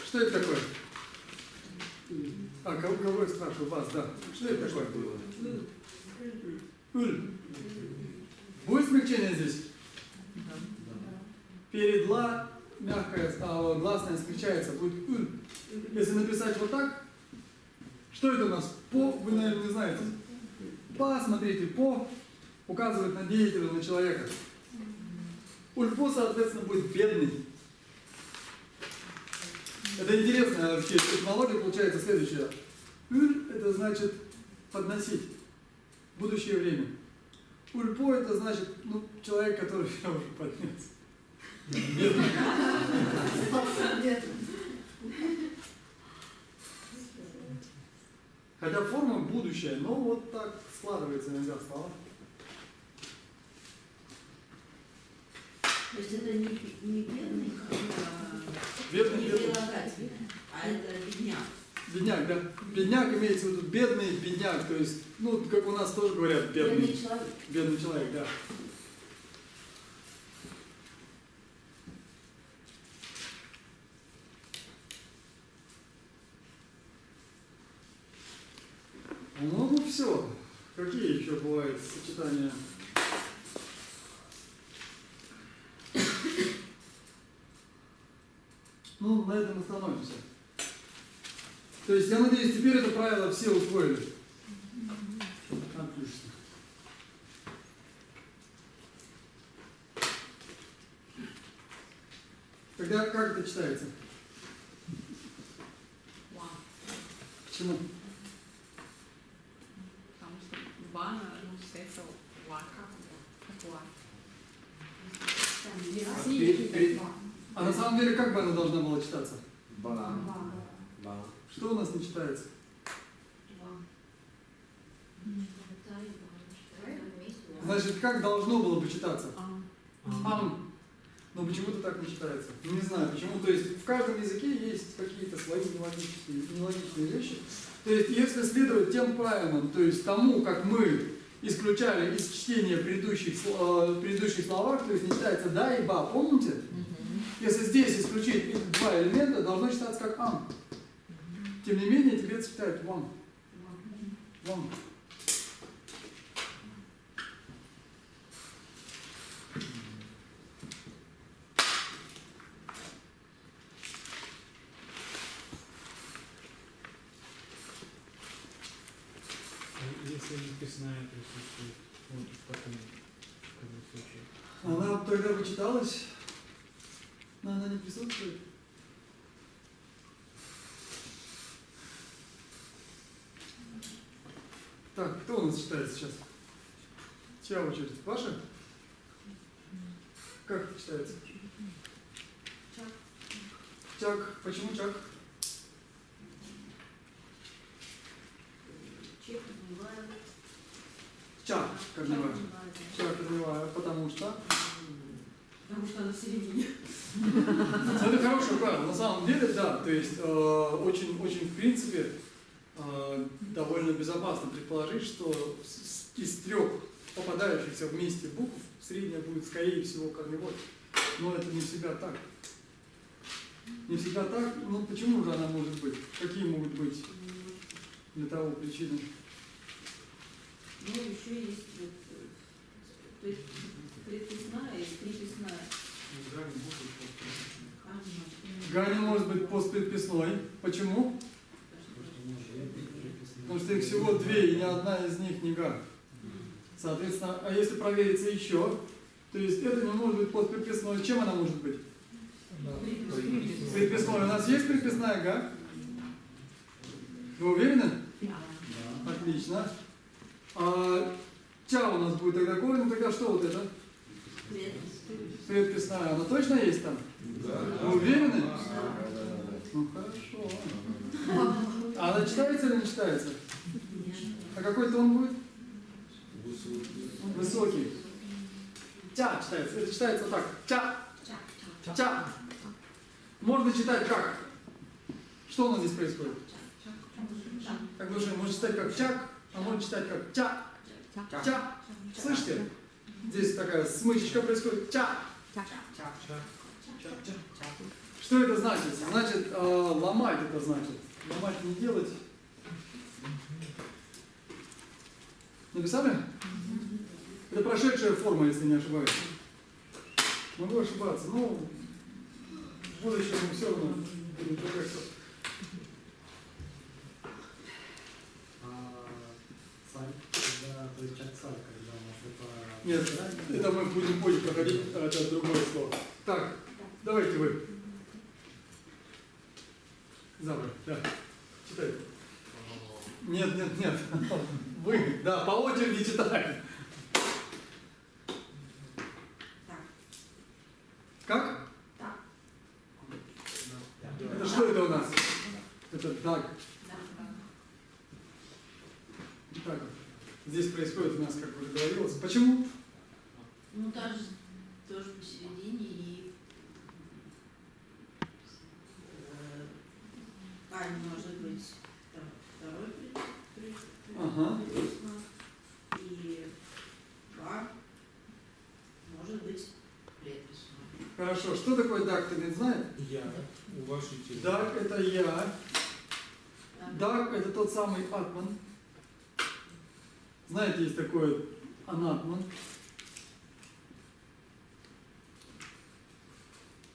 A: Что это такое? А, кого я спрашиваю? Вас, да. Что это такое? Уль. Будет смягчение здесь? Перед ла мягкая, гласная смягчается, будет уль. Если написать вот так, что это у нас? По, вы, наверное, не знаете. По, смотрите, по указывает на деятеля, на человека. Ульпо, соответственно, будет бедный. Это интересная вообще этимология, получается следующая. Уль это значит подносить в будущее время. Ульпо это значит, ну, человек, который все уже поднес. Бедный. Хотя форма будущее, но вот так складывается иногда слова.
E: То есть это не бедный,
A: Бедный,
E: не
A: бедный.
E: прилагательное, а это бедняк.
A: Бедняк, да. Бедняк имеется в виду бедный бедняк, то есть, ну, как у нас тоже говорят, бедный.
E: Бедный человек.
A: Бедный человек, да. Ну, все. Какие еще бывают сочетания? Ну, на этом остановимся. То есть, я надеюсь, теперь это правило все усвоили. Отлично. Тогда как это читается?
F: Ла.
A: Почему?
F: Потому что бана, ну, читается ла, как ла.
A: А на самом деле, как бы она должна была читаться?
D: Ба.
A: Что у нас не читается? Значит, как должно было бы читаться? Ам. Но почему-то так не читается. Не знаю почему. То есть в каждом языке есть какие-то свои нелогичные вещи. То есть если следовать тем правилам, то есть тому, как мы исключали из чтения предыдущих словах, то есть не читается да и ба, помните? Если здесь исключить эти два элемента, должно читаться как ам. Тем не менее, тибетцы читают ван. Ван.
B: переписная присутствует вот в таком как бы, случае.
A: Она тогда вычиталась, но она не присутствует. Так, кто у нас читает сейчас? Чья очередь? Ваша? Как это читается?
E: Чак.
A: Чак. Почему чак?
E: Чек поднимаю.
A: Чак, корневая.
E: Чак
A: Чак, корневая, потому что...
E: Потому что она в середине.
A: Это хорошее правило. На самом деле, да, то есть очень, в принципе, довольно безопасно предположить, что из 3 попадающихся вместе букв средняя будет, скорее всего, корневой. Но это не всегда так. Не всегда так. Ну почему же она может быть? Какие могут быть для того причины?
E: Ну, еще есть вот, предписная и приписная.
A: Га не может быть постпредписной. Почему? Потому что их всего 2, и ни одна из них не га. Соответственно, а если провериться еще, то есть это не может быть постпредписной. Чем она может быть? Предписной. У нас есть предписная га? Вы уверены?
E: Да.
A: Отлично. А ча у нас будет тогда корень, тогда что вот это? Предписная. Она точно есть там?
G: Да.
A: Вы уверены?
E: Да.
A: Ну хорошо. А она читается или не читается? А какой тон будет? Высокий. Ча читается. Это читается вот так. Ча. Ча. Можно читать как? Что у нас здесь происходит? Как душе, можно читать как чак, а можно читать как ча. Ча. Слышите? Здесь такая смычечка происходит. Ча. Что это значит? Значит, ломать это значит. Ломать не делать. Написали? Это прошедшая форма, если не ошибаюсь. Могу ошибаться, но в будущем мы все равно будем как-то.
C: Царь, когда, то есть чак-царь, когда у нас это...
A: Нет, это мы будем позже проходить, а это другое слово. Так, давайте вы. Завтра, да. Читайте. Нет. Вы, да, по очереди читаем. Как?
E: Так.
A: Это что это у нас? Это так. Так, здесь происходит у нас, как уже говорилось. Почему?
E: Ну, тоже посередине и Ань может быть там, второй
A: Ага.
E: и Ба может быть предписной.
A: Хорошо, что такое дак, кто-нибудь знает?
J: Я уважитель.
A: Дак это я. Дак это тот самый атман. Знаете, есть такое анатман.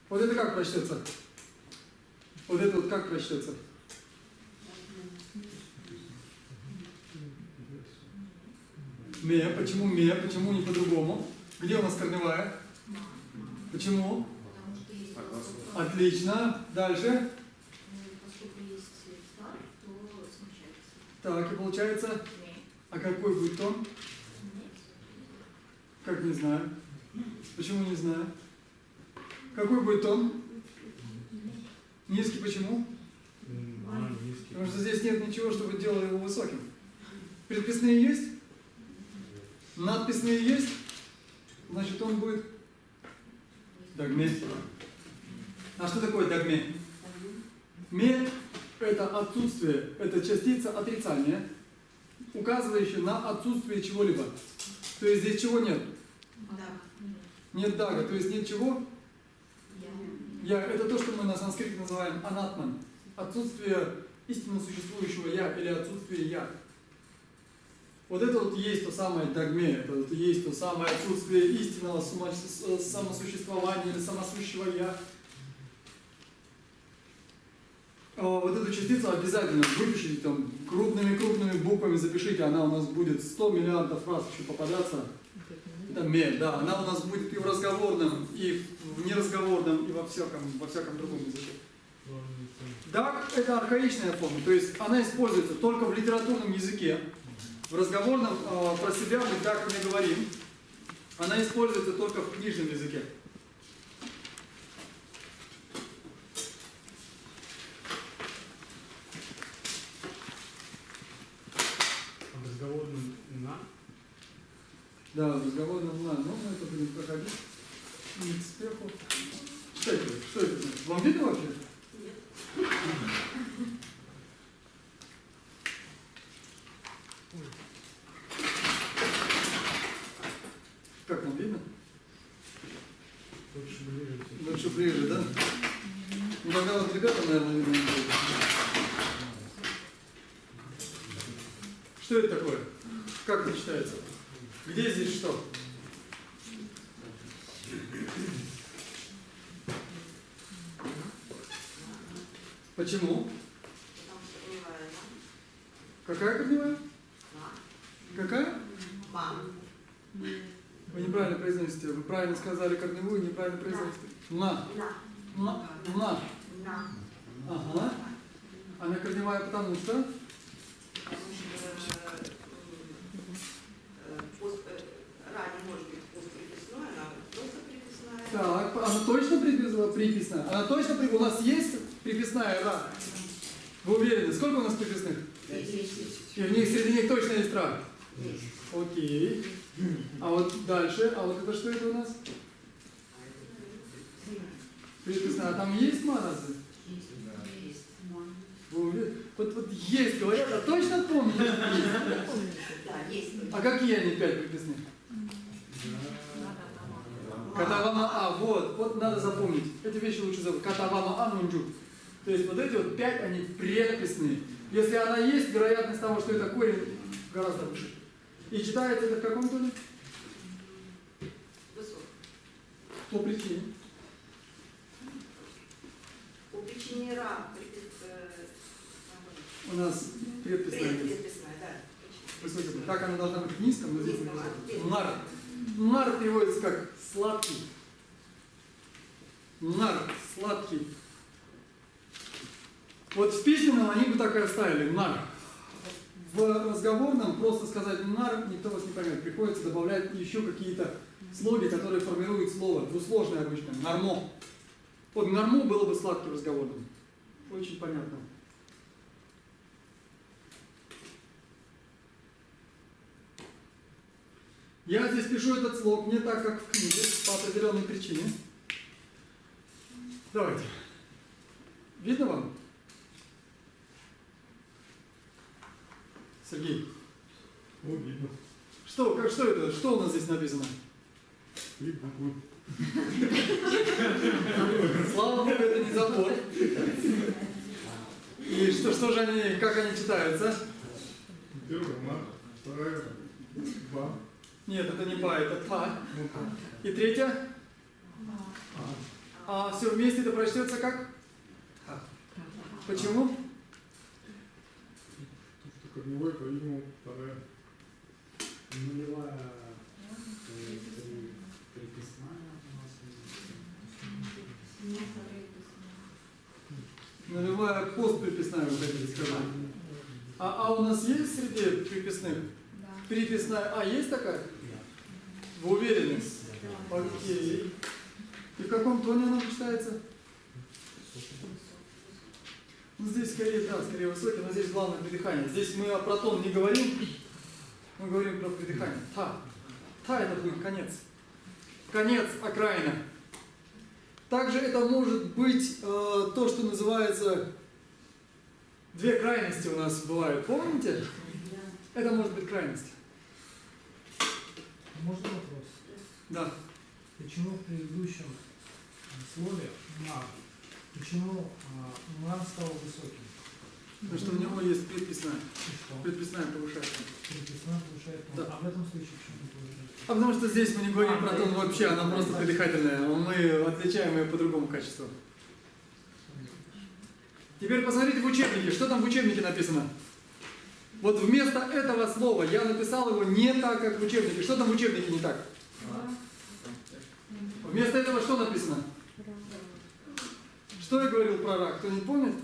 A: Вот это как прочтется? Вот это вот как прочтется? Ме. Почему ме? Почему не по-другому? Где у нас корневая? Почему?
E: Потому что есть
A: Отлично. Дальше.
E: поскольку есть стар, то смещается.
A: Так, и получается, а какой будет тон? Как не знаю. Почему не знаю? Какой будет тон? Низкий почему?
B: Низкий.
A: Потому что здесь нет ничего, чтобы делало его высоким. Предписные есть? Надписные есть? Значит, он будет дагме. А что такое дагме? Ме – это отсутствие, это частица отрицания, указывающая на отсутствие чего-либо. То есть здесь чего нет?
E: Да.
A: Нет дага, то есть нет чего?
E: Я.
A: Я. Это то, что мы на санскрите называем анатман. Отсутствие истинно существующего я или отсутствие я. Вот это вот есть то самое дагме, это вот есть то самое отсутствие истинного самосуществования или самосущего я. Вот эту частицу обязательно выпишите там крупными буквами, запишите, она у нас будет 100 миллиардов раз еще попадаться. Это ме, да, она у нас будет и в разговорном, и в неразговорном, и во всяком другом языке. Так, это архаичная форма, то есть она используется только в литературном языке. В разговорном про себя мы так не говорим. Она используется только в книжном языке.
B: В разговорном на.
A: Да, в разговорном на. Ну, мы это будем проходить. Не к спеху. Читайте, что это? Вам видно вообще? Как вам видно?
B: Лучше ближе.
A: Лучше ближе, да? Ну, тогда вот ребята, наверное, видно не будет. Что это такое? Как это читается? Где здесь что? Почему? Какая корневая? Какая? Вы неправильно произносите. Вы правильно сказали корневую, неправильно произносите. На. На. Ага. Она корневая потому что? Так, она точно приписная? Она точно у нас есть приписная ра? Вы уверены? Сколько у нас приписных? И в них среди них точно есть ра? Окей. А вот дальше, а вот это что это у нас? Приписная. А там есть ма разве? Вы уверены? Вот есть, говорят, а точно помните? А какие они 5 приписных? Катавама А, вот надо запомнить. Эти вещи лучше запомнить. Катавама А нунджу. То есть вот эти вот 5, они предписные. Если она есть, вероятность того, что это корень, гораздо выше. И читается это в каком тоне? По причине.
E: По причине ра.
A: У нас предписная. Высокая. Так она должна быть в низком, но здесь не нар. Нар переводится как сладкий. Нар, сладкий. Вот в письменном они бы так и оставили, нар. В разговорном просто сказать нар никто вас не поймет. Приходится добавлять еще какие-то слоги, которые формируют слово. Двусложное обычно. Нормо. Вот нормо было бы сладким разговорным. Очень понятно. Я здесь пишу этот слог не так, как в книге, по определенной причине. Давайте. Видно вам? Сергей.
J: О, видно.
A: Что это? Что у нас здесь написано?
J: 3 буквы.
A: Слава Богу, это не забор. И что же они, как они читаются?
J: Первая ма, вторая ба.
A: Нет, это не ба, это та. И третья? А все вместе это прочтется как? Почему?
J: Что корневой, по-видимому, вторая.
C: Нулевая приписная у нас.
A: Нулевая постприписная, вы хотели сказать. А у нас есть среди приписных? Приписная А есть такая? Вы уверены? Окей. И в каком тоне она читается? Ну, здесь скорее высокий, но здесь главное придыхание. Здесь мы про тон не говорим, мы говорим про придыхание. Та. Та это будет конец. Конец, окраина. Также это может быть то, что называется две крайности у нас бывают. Помните? Это может быть крайность.
C: Можно вопрос?
A: Да.
C: Почему в предыдущем слове «нар», почему «нар» стал высоким?
A: Потому что у него есть предписная.
C: И что?
A: Предписная повышается.
C: Приписная повышает тон.
A: Да.
C: А в этом случае почему не повышает?
A: А потому что здесь мы не говорим про тон вообще, она просто придыхательная. Мы отличаем ее по другому качеству. Теперь посмотрите в учебнике, что там в учебнике написано. Вот вместо этого слова я написал его не так, как в учебнике. Что там в учебнике не так? Вместо этого что написано? Что я говорил про рак? Кто не помнит?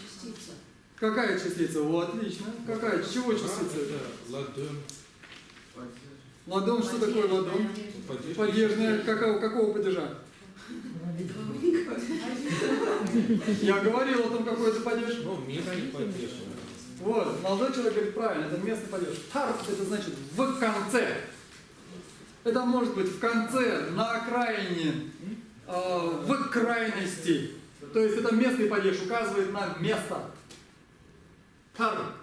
E: Частица.
A: Какая частица? О, отлично. Какая? Чего частица?
G: Ладон.
A: Ладон, что такое ладон? Падежная. Какого падежа? Я говорил о том, какой это падеж.
G: Ну, местный падеж.
A: Вот, молодой человек говорит правильно, это местный падеж. Тар – это значит в конце. Это может быть в конце, на окраине, в крайности. То есть это местный падеж, указывает на место. Тар.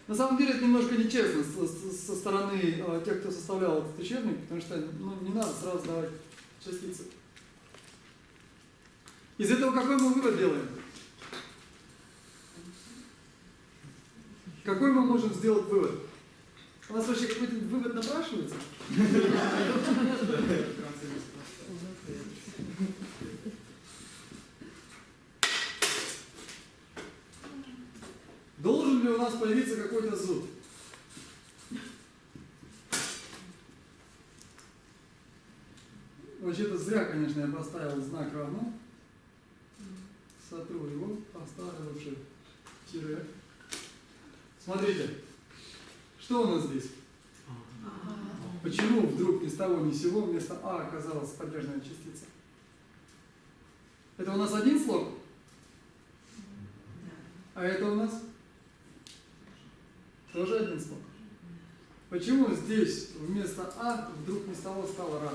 A: На самом деле это немножко нечестно со стороны тех, кто составлял этот учебник, потому что не надо сразу давать частицы. Из этого какой мы вывод делаем? Какой мы можем сделать вывод? У нас вообще какой-то вывод напрашивается? Должен ли у нас появиться какой-то зуд? Вообще-то зря, конечно, я поставил знак равно. Сотру его, поставил вообще тире. Смотрите, что у нас здесь? Почему вдруг ни с того ни с сего вместо А оказалась падежная частица? Это у нас один слог? А это у нас тоже один слог. Почему здесь вместо А вдруг ни с того стало Ра?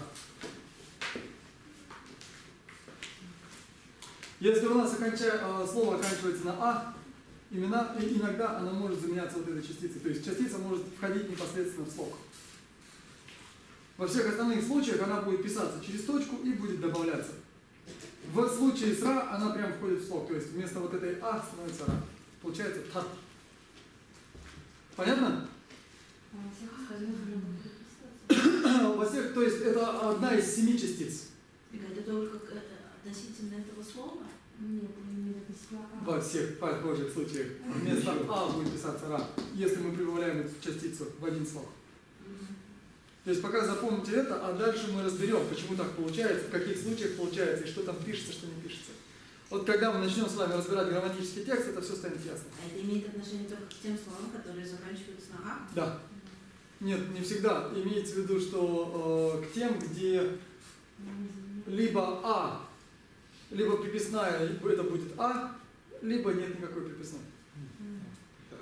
A: Если у нас слово оканчивается на А, иногда она может заменяться вот этой частицей. То есть частица может входить непосредственно в слог. Во всех остальных случаях она будет писаться через точку и будет добавляться. В случае с Ра она прям входит в слог. То есть вместо вот этой А становится Ра. Получается Тар. Понятно? Во всех, то есть это одна из 7 частиц.
E: Это только относительно этого слова?
I: Нет, не написала.
A: Во всех похожих случаях вместо А будет писаться Ра, если мы прибавляем эту частицу в один слог. То есть пока запомните это, а дальше мы разберем, почему так получается, в каких случаях получается, и что там пишется, что не пишется. Вот когда мы начнем с вами разбирать грамматический текст, это все станет ясно.
E: А это имеет отношение только к тем словам, которые заканчиваются на А?
A: Да. Нет, не всегда. Имеется в виду, что к тем, где либо А, либо приписная, либо это будет А, либо нет никакой приписной.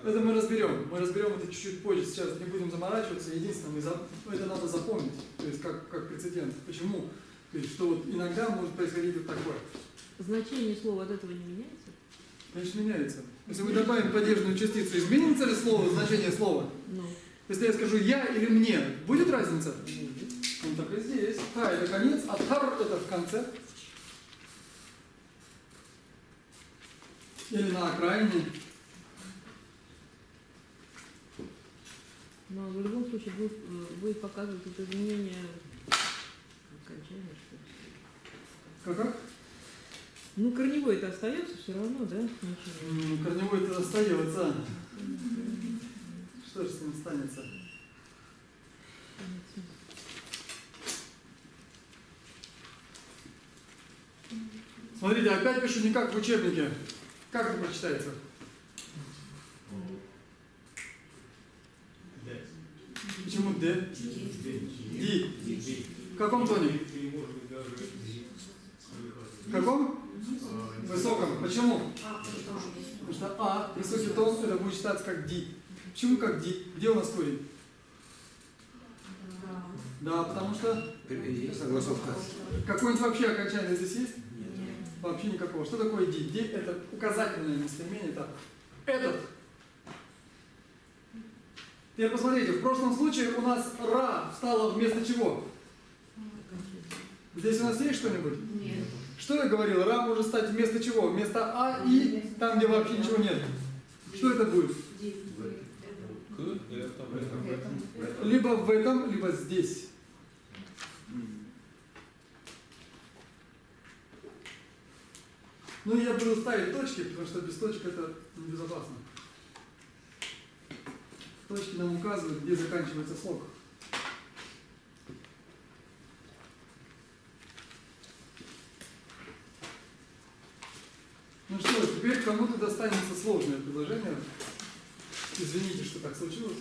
A: Это мы разберем. Мы разберем это чуть-чуть позже. Сейчас не будем заморачиваться. Единственное, это надо запомнить. То есть как прецедент. Почему? То есть, что вот иногда может происходить вот такое.
I: Значение слова от этого не меняется?
A: Конечно, меняется. Если мы добавим падежную частицу, изменится ли слово, значение слова?
I: Ну.
A: Если я скажу «я» или «мне», будет разница? Ну так и здесь. Та – это конец, а тар – это в конце. Или на окраине.
I: Но в любом случае будет показывать это изменение окончания, что ли.
A: Как?
I: Ну, корневой это остается все равно, да? Значение.
A: Корневой это остается. Что же с ним останется? Смотрите, опять пишу не как в учебнике. Как это прочитается? Почему Д? Ди. В каком тоне? В каком? Высоком. Почему? Потому что А, высокий тон, это будет читаться как Ди. Почему как Ди? Где у нас корень? Да, потому что...
D: Согласовка.
A: Какое-нибудь вообще окончание здесь есть? Вообще никакого. Что такое Ди? Ди это указательное местоимение, это этот. Теперь посмотрите, в прошлом случае у нас Ра встала вместо чего? Здесь у нас есть что-нибудь?
E: Нет.
A: Что я говорил? Ра может стать вместо чего? Вместо А и там, где вообще ничего нет. Что это будет? Либо в этом, либо здесь. Ну, я буду ставить точки, потому что без точек это небезопасно. Точки нам указывают, где заканчивается слог. Ну что, теперь кому-то достанется сложное предложение. Извините, что так случилось.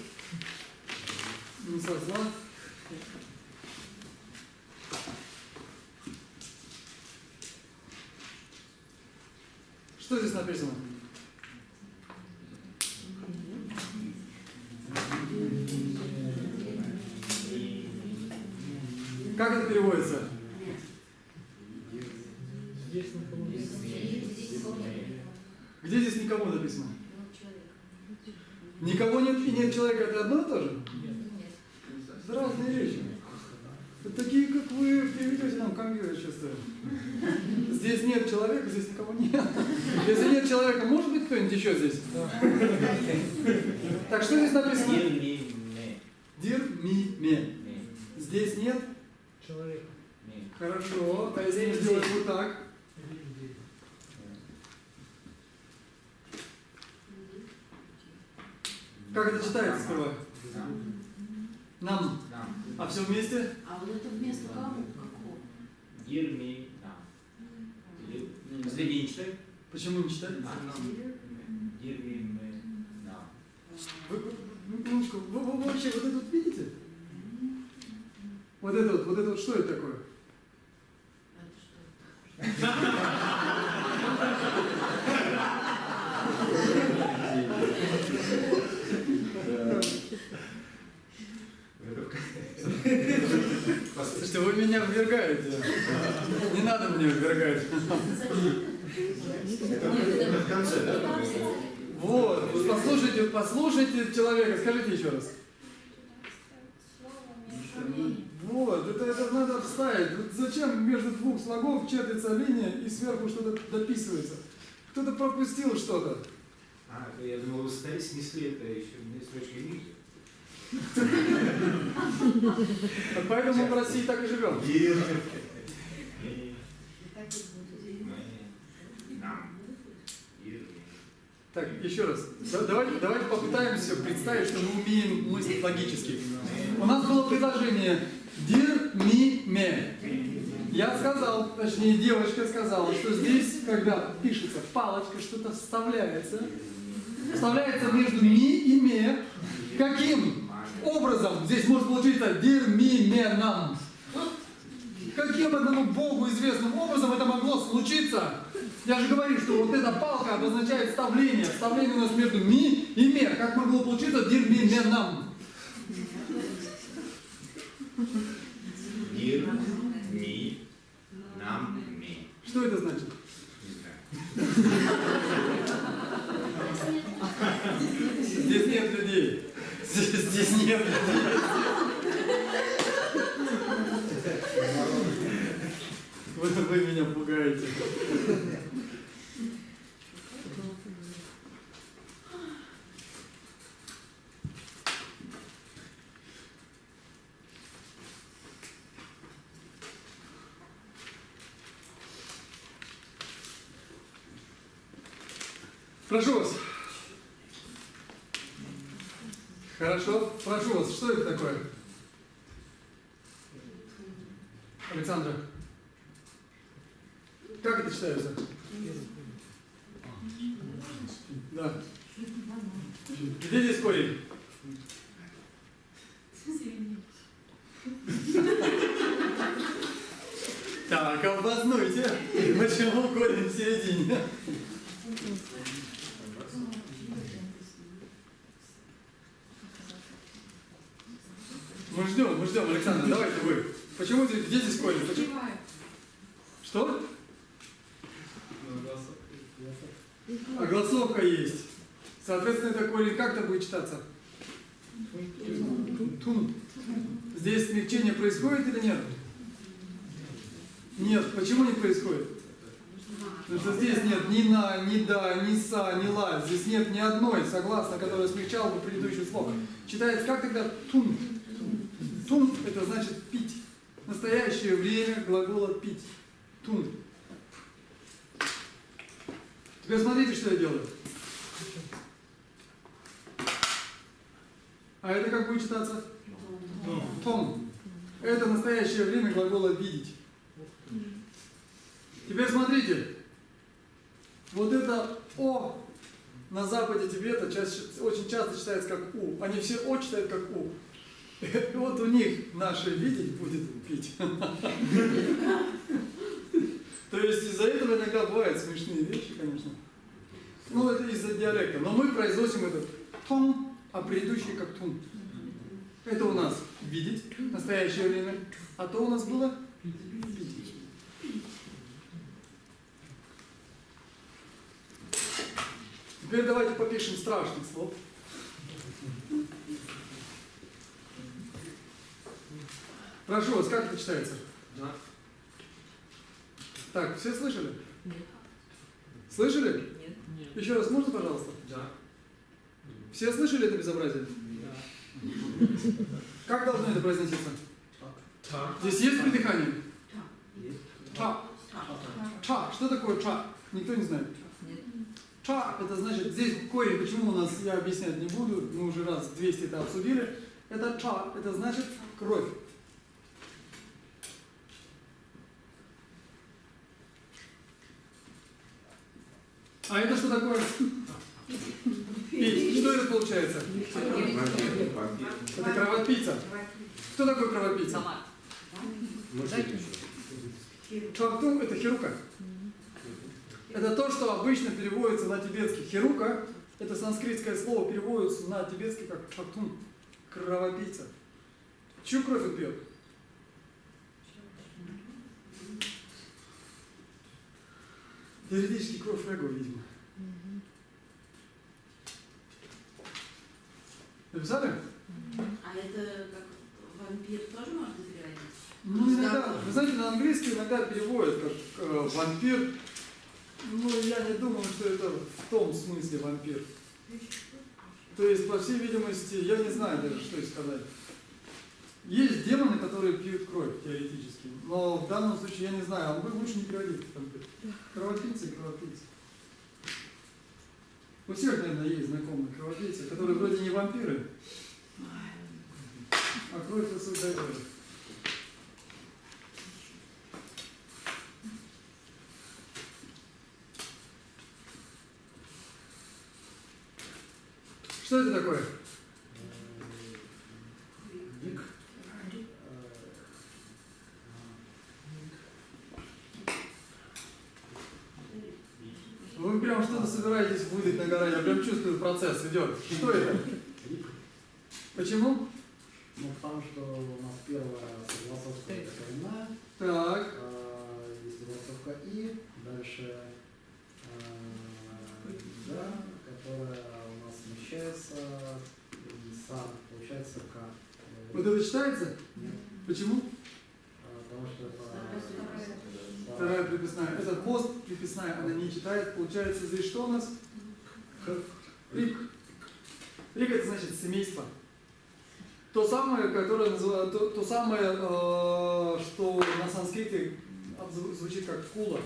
A: Не со зла. Что здесь написано? Как это переводится?
C: Здесь никого нет.
A: Где здесь никого написано? Никого нет и нет человека, это одно и то же? Это разные вещи. Это такие, как вы приведете нам компьютер часто. Здесь нет человека, здесь никого нет. Если нет человека, может быть кто-нибудь еще здесь? Так, что здесь написано? Дир ми ме. Здесь нет?
C: Человек.
A: Хорошо. А если мы сделаем вот так? Как это читается сперва? Нам. А все вместе?
E: А вот это вместо кого? Какого?
G: Последний не читай.
A: Почему не читать? Минуточку, вы вообще вот это вот видите? Вот это вот, что это такое?
E: Это что?
A: Слушайте, вы меня ввергаете. Не надо меня ввергать.
E: В конце, да?
A: Вот, послушайте человека, скажите еще раз. Вот, это надо вставить. Вот зачем между двух слогов чертится линия и сверху что-то дописывается? Кто-то пропустил что-то.
D: Я думал, вы снесли это еще не строчки ниже.
A: Поэтому в России так и живем. Так, еще раз. Давайте попытаемся представить, что мы умеем мыслить логически. У нас было предложение «Дир ми ме». Я сказал, точнее девочка сказала, что здесь, когда пишется палочка, что-то вставляется между ми и ме. Каким образом здесь может получиться «Дир ми ме нам»? Каким одному Богу известным образом это могло случиться? Я же говорю, что вот эта палка обозначает вставление. Вставление у нас между ми и ме. Как могло получиться «Дир ми ме нам»?
K: Дир ми нам ми.
A: Что это значит?
K: Не знаю.
A: Здесь нет людей. Здесь нет людей. Вы меня пугаете. Прошу вас. Хорошо. Прошу вас. Что это такое? Александра. Как это читается? Да. Где здесь корень? Так, обоснуйте. Почему корень в середине? Мы ждем, Александр, давайте вы. Почему здесь, где здесь корень? Почему? Что? Огласовка есть. Соответственно, это корень как-то будет читаться? Тун. Здесь смягчение происходит или нет? Нет. Почему не происходит? Потому что здесь нет ни на, ни да, ни са, ни ла. Здесь нет ни одной согласно, которая смягчала бы предыдущий слог. Читается как тогда? Тун. Тун – это значит пить. Настоящее время глагола пить. Тун. Теперь смотрите, что я делаю. А это как будет читаться? Том. Это настоящее время глагола видеть. Теперь смотрите. Вот это О на западе Тибета очень часто читается как У. Они все О читают как У. И вот у них наше видеть будет пить. То есть из-за этого иногда бывают смешные вещи, конечно. Ну, это из-за диалекта. Но мы произносим этот том, а предыдущий как тун. Это у нас видеть, настоящее время. А то у нас было видеть. Теперь давайте попишем страшных слов. Прошу вас, как это читается?
G: Да.
A: Так, все слышали?
I: Нет.
A: Слышали?
I: Нет.
A: Еще раз можно, пожалуйста?
G: Да.
A: Все слышали это безобразие? Как должно это произноситься?
G: Так.
A: Здесь есть придыхание?
G: Есть.
A: Ча. Ча. Что такое ча? Никто не знает.
I: Нет.
A: Ча, это значит, здесь корень, почему у нас, я объяснять не буду, мы уже раз 200 это обсудили. Это ча, это значит кровь. А это что такое? Пить. Что это получается? Это кровопийца. Кто такой кровопийца?
F: Сама.
A: Чхактун – это хирука. Это то, что обычно переводится на тибетский. Хирука – это санскритское слово, переводится на тибетский как чхактун – кровопийца. Чью кровь он пьет? Теоретически кровь эго, видимо. Написали?
E: А это как вампир тоже можно переводить?
A: Ну, иногда, вы знаете, на английский иногда переводят как вампир. Ну, я не думаю, что это в том смысле вампир. То есть, по всей видимости, я не знаю даже, что и сказать. Есть демоны, которые пьют кровь, теоретически. Но в данном случае я не знаю, а вы лучше не переводите вампир. Кровопийцы и кровопийцы. У всех, наверное, есть знакомые кровопийцы, которые вроде не вампиры, а кровь сосут дает. Что это такое?
C: Ник.
A: Вы прям что-то собираетесь выдать на гора, я прям чувствую, процесс идет. Что это? Почему?
C: Ну, потому что у нас первая согласовка это коренная,
A: Так.
C: есть согласовка И, дальше да, которая у нас смещается, и сам получается как.
A: Вот это читается?
C: Нет,
A: Почему?
C: потому что это
A: Вторая приписная. Это пост приписная, она не читает. Получается, здесь что у нас? Рик. Рик это значит семейство. То самое, которое называют, то самое, что на санскрите звучит как кула.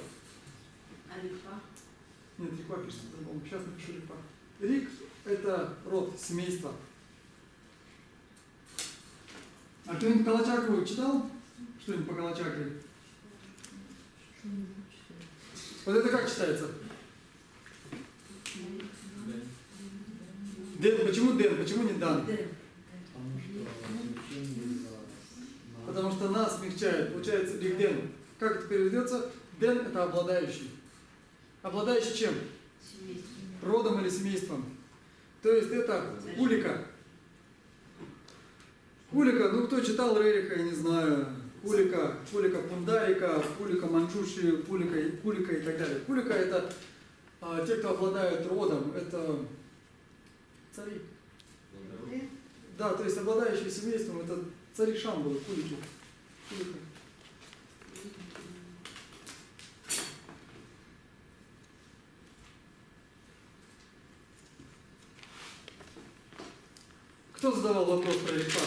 E: А рикпа?
A: Нет, рикпа пишется по-другому. Сейчас напишу рикпа. Рик это род, семейство. А кто-нибудь Калачакову читал? Что-нибудь по Калачакове? Вот это как читается? Дэн. Почему Дэн? Почему не Дан? Потому что нас смягчает. Получается Рик-Ден. Как это переведется? Дэн это обладающий. Обладающий чем?
E: Семейство.
A: Родом или семейством. То есть это Кулика. Кулика, ну кто читал Рериха, я не знаю. Кулика, Кулика Пундарика, Кулика Манчуши, Кулика и так далее. Кулика это те, кто обладает родом, это цари. Да, то есть обладающие семейством, это цари Шамбалы, Кулики. Кулика. Кто задавал вопрос про Рикпа?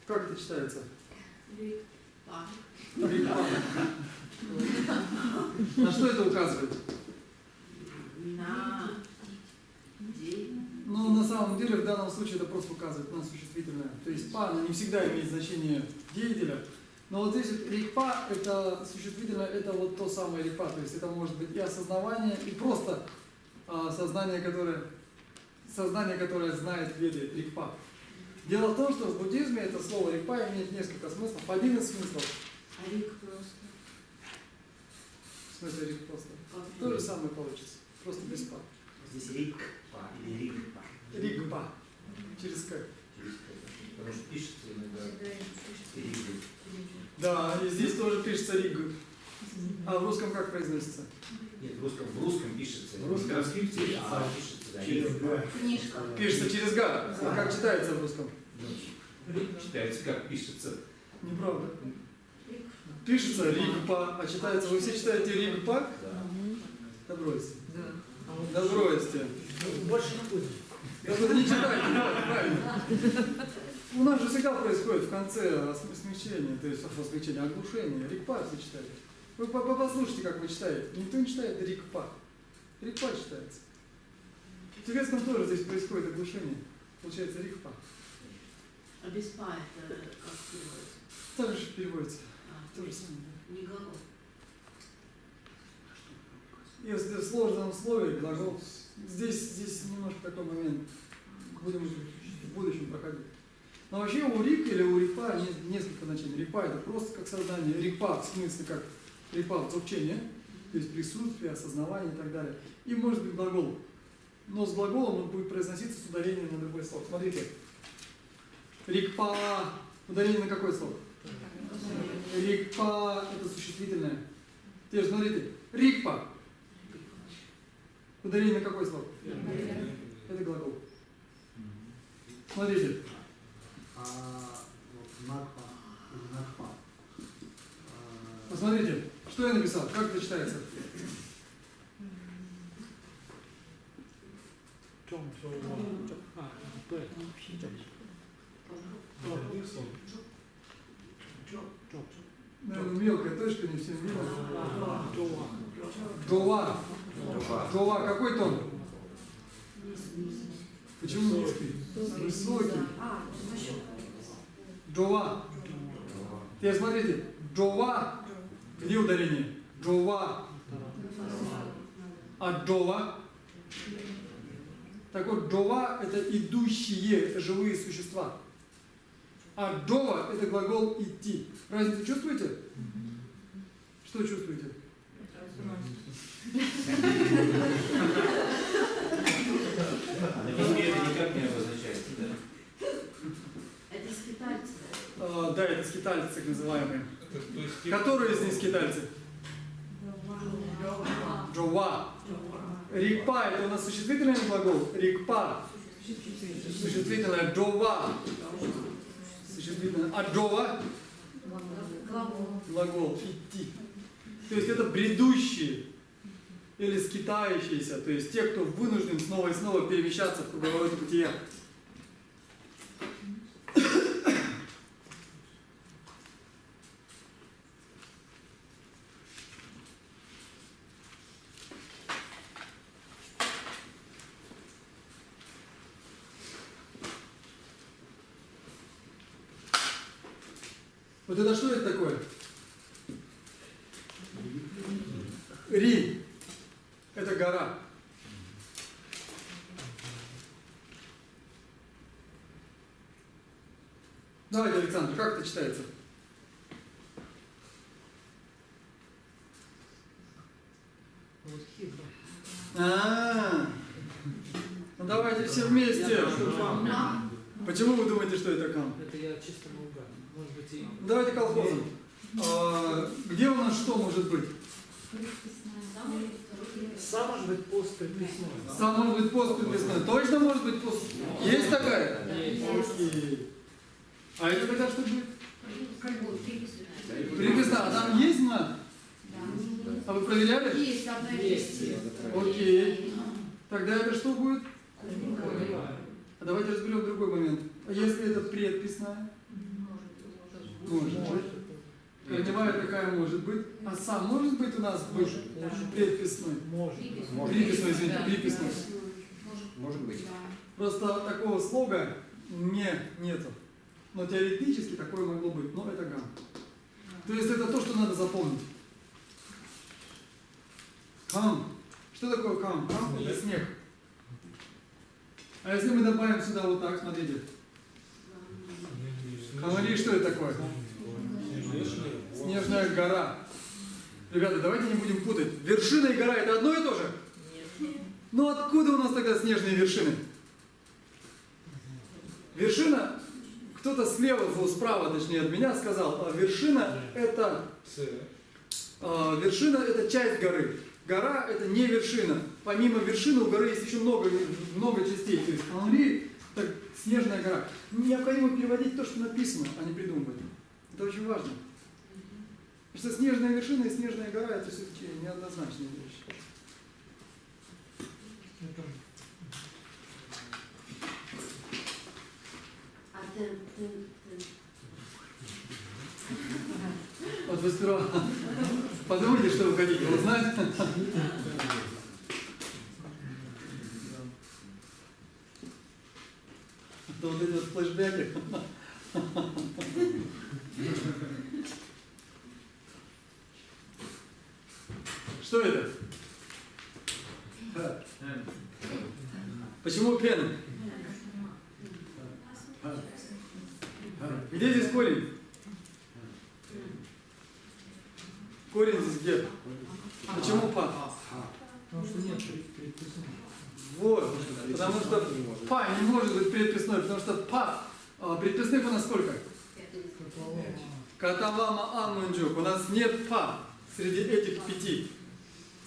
A: Как это читается?
E: Рикпа.
A: Рикпа. На что это указывает? деле в данном случае это просто указывает на существительное. То есть па, оно не всегда имеет значение деятеля. Но вот здесь вот рикпа, это существительное, это вот то самое рикпа. То есть это может быть и осознавание, и просто сознание, которое знает веды, рикпа. Дело в том, что в буддизме это слово рикпа имеет несколько смыслов. Один из смыслов.
E: А рик просто.
A: В смысле рик просто.
E: Как
A: То же самое получится. Просто без па.
K: Здесь рикпа или рикпа.
A: Рикпа. Через К.
K: Потому что пишется иногда ригу.
A: Да, и здесь тоже пишется риг. А в русском как произносится?
K: Нет, в русском пишется.
A: В русском?
K: В транскрипции пишется, да, ригпа.
E: Книжка.
A: Пишется через Г. А как читается в русском?
K: Читается как пишется.
A: Неправда. Пишется ригпа, а читается. Вы все читаете ригпа?
K: Да.
A: Да бросьте.
I: Да.
A: Да бросьте.
C: Больше не будет.
A: Да вы не читайте, да, правильно. У нас же всегда происходит в конце смягчение, то есть смягчение, оглушение. Ригпа все читают. Вы послушайте, как вы читаете. Никто не читает ригпа. Ригпа читается. В тибетском тоже здесь происходит оглушение. Получается ригпа.
E: А без па это как переводится?
A: Так же переводится.
E: А,
A: То же самое.
E: не глагол.
A: Если в сложном слове глагол, здесь немножко такой момент. Будем в будущем проходить. Но вообще у рик или у рикпа есть несколько значений. Рикпа это просто как сознание. Рикпа в смысле как рикпа учение, то есть присутствие, осознавание и так далее. И может быть глагол. Но с глаголом он будет произноситься с ударением на другой слог. Смотрите. Рикпа. Ударение на какое слово? Рикпа это существительное. Теперь смотрите. Рикпа. Ударение на какое слово? Это глагол. Смотрите.
C: Вот накпа или накпа.
A: Посмотрите, что я написал, как это читается. Наверное, мелкая точка, не всем видно. Джова. Джова, какой тон? Почему низкий? Высокий. Джова. Теперь смотрите. Джова. Где ударение? Джова. А Джова. Так вот, Джова это идущие, это живые существа. А Джова это глагол идти. Разницу чувствуете? Что чувствуете?
K: На письме это никак не обозначается, да?
E: Это скитальцы.
A: Да, это скитальцы так называемые.
G: То есть,
A: Которые из них скитальцы? Джова. Рикпа это у нас существительный глагол. Рикпа. Существительное джова. Существительное. А джова? Глагол. Идти. То есть это бредущие или скитающиеся, то есть те, кто вынужден снова и снова перемещаться в круговороте бытия. Вот это что это такое? Ри. Это гора. Давайте, Александр, как это читается? Ну давайте все вместе. Почему вы думаете, что это кам?
C: Это я чисто наугад. Может быть и...
A: Ну, давайте колхозом. Где у нас что может быть?
C: Сам может быть постпредписной.
A: Сам может быть постпредписной. Точно может быть пост? Есть такая? Окей. А это тогда что будет?
E: Как будет приписано?
A: Приписная. А там есть на? А вы проверяли?
E: Есть, одно есть.
A: Окей. Тогда это что будет? А давайте разберем другой момент. А если это предписная? Может быть. Корневая такая может быть. А сам может быть у нас быть предписной?
C: Может.
A: Приписной, извините, приписной.
D: Может быть.
A: Просто такого слога нету. Но теоретически такое могло быть, но это гам. То есть это то, что надо запомнить. Кам. Что такое кам? Кам — это снег. А если мы добавим сюда вот так, смотрите. Камали, что это такое? Снежная гора. Ребята, давайте не будем путать. Вершина и гора — это одно и то же? Ну откуда у нас тогда снежные вершины? Вершина, кто-то слева, справа, точнее от меня сказал, вершина это часть горы. Гора это не вершина. Помимо вершины у горы есть еще много частей. То есть Камали — это снежная гора. Необходимо переводить то, что написано, а не придумывать. Это очень важно. Потому что снежная вершина и снежная гора — это все-таки неоднозначные вещи.
E: А ты...
A: Вот вы сперва подумайте, что вы хотите узнать. То вот эти вот флешбеки. Что это? Почему пен? Где здесь корень? Корень здесь где? Почему па?
C: Потому что нет предписания.
A: Вот, потому что па не может быть предписной, потому что па, предписных у нас сколько? Катавама анмунджук. У нас нет па среди этих 5.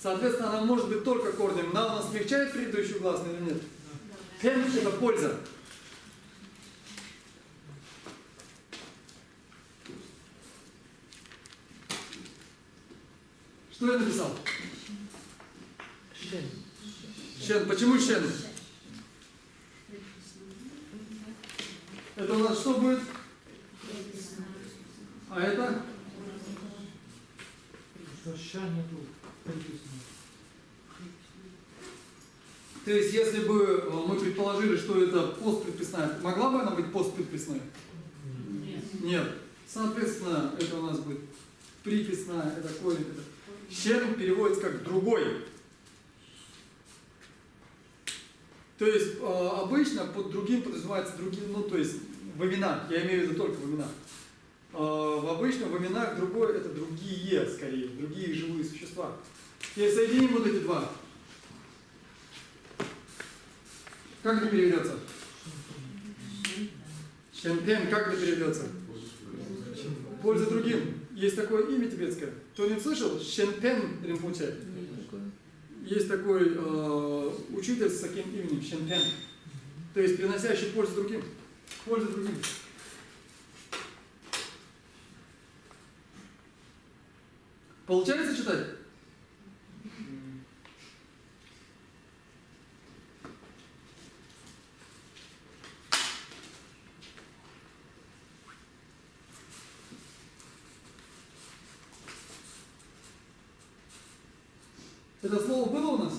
A: Соответственно, она может быть только корнем. Она у нас смягчает предыдущую гласную или нет? Пен — это польза. Что я написал? Щен. Почему щен? Это у нас что будет? А это?
C: Что ща нету предписания.
A: То есть, если бы мы предположили, что это постпредписная, могла бы она быть постпредписной? Нет. Соответственно, это у нас будет приписная, это корень. Это... Щен переводится как другой. То есть, обычно под другим подразумевается другие, ну, то есть, в именах, я имею в виду только в именах. Обычно в именах другое — это другие, скорее, другие живые существа. Если соединим вот эти два, как это переведется? Щенпен, как это переведется? Польза другим. Есть такое имя тибетское. Кто не слышал? Щенпен Ринпоче. Есть такой учитель с таким именем, Щенпен. То есть приносящий пользу другим. Пользу другим. Получается читать? Это слово было у нас?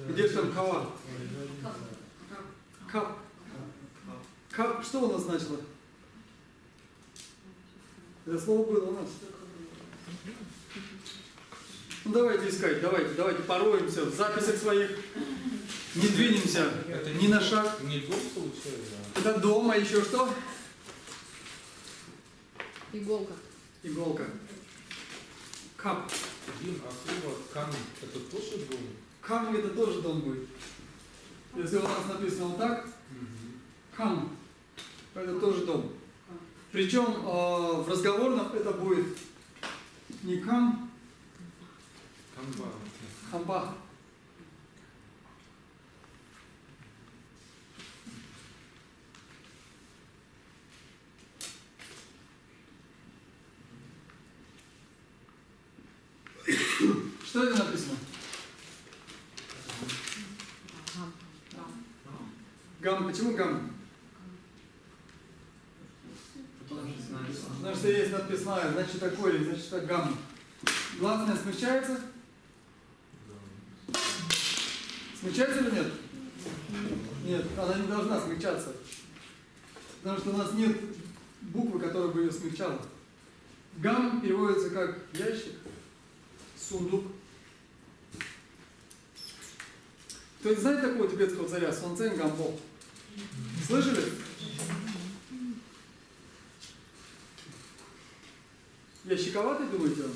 A: Где же там кава? Кап. Кап. Что у нас значило? Это слово было у нас. Ну давайте искать, давайте пороемся в записях своих. Не двинемся
G: Это
A: ни на шаг.
G: Не дом случайно.
A: Это дома, еще что?
H: Иголка.
A: Иголка. Кап.
G: Дим, а слово кам это тоже дом?
A: Кам это тоже дом будет. Если у нас написано вот так, кам, это тоже дом. Причем в разговорном это будет не кам,
G: Камба.
A: хамба. Что это написано? Гам. Почему гам? Потому что есть надписная, значит это корень, значит это гам. Гласная смягчается, Смягчается или нет? Нет, она не должна смягчаться. Потому что у нас нет буквы, которая бы ее смягчала. Гам переводится как ящик, сундук. Кто-нибудь знает такого тибетского царя? Сонцен Гампо. Слышали? Ящиковатый, думаете он?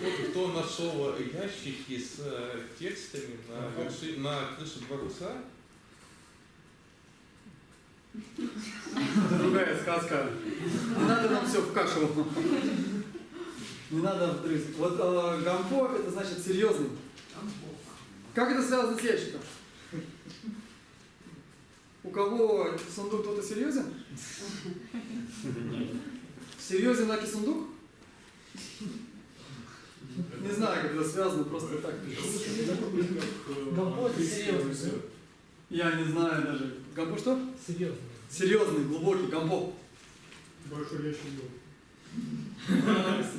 G: Это кто нашел ящики с текстами на крыше дворца?
A: Это другая сказка. Не надо нам все в кашу. Не надо вдрызг. Вот Гампо это значит серьезный. Как это связано с ящиком? У кого сундук, кто-то серьезен? Серьезен наки сундук? Не знаю, как это связано, просто так.
C: Гампо это серьезно.
A: Я не знаю даже. Гампо что?
C: Серьезно.
A: Серьезный, глубокий гампо.
J: Большой ящик был.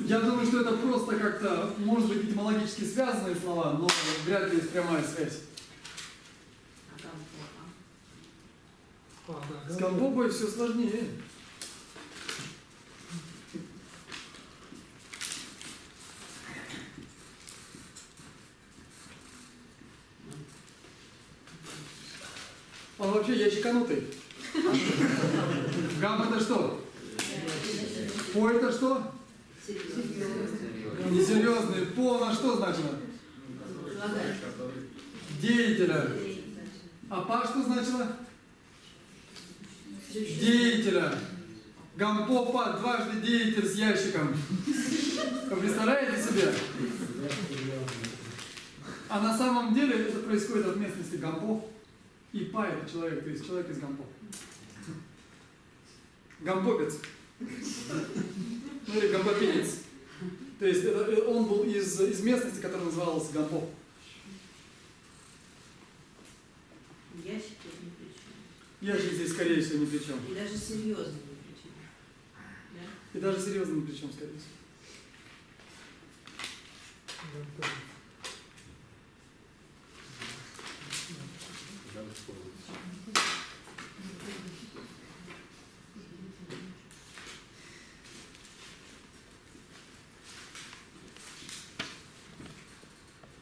A: Я думаю, что это просто как-то, может быть, этимологически связанные слова, но вряд ли есть прямая связь. С гампобой все сложнее. Он вообще ящиканутый. Гам это что? По это что? Несерьезный. По на что значило? Деятеля. А па что значило? Деятеля. Гампопа, дважды деятель с ящиком. Вы представляете себе? А на самом деле это происходит от местности Гампо. И па это человек, то есть человек из Гампо. Гампопец. Ну или гампопинец. То есть он был из местности, которая называлась Гампо.
E: Ящик тут ни при чем.
A: Ящик здесь, скорее всего, ни при чем.
E: И даже серьезно ни при чем. Да?
A: И даже серьезно ни при чем, скорее всего.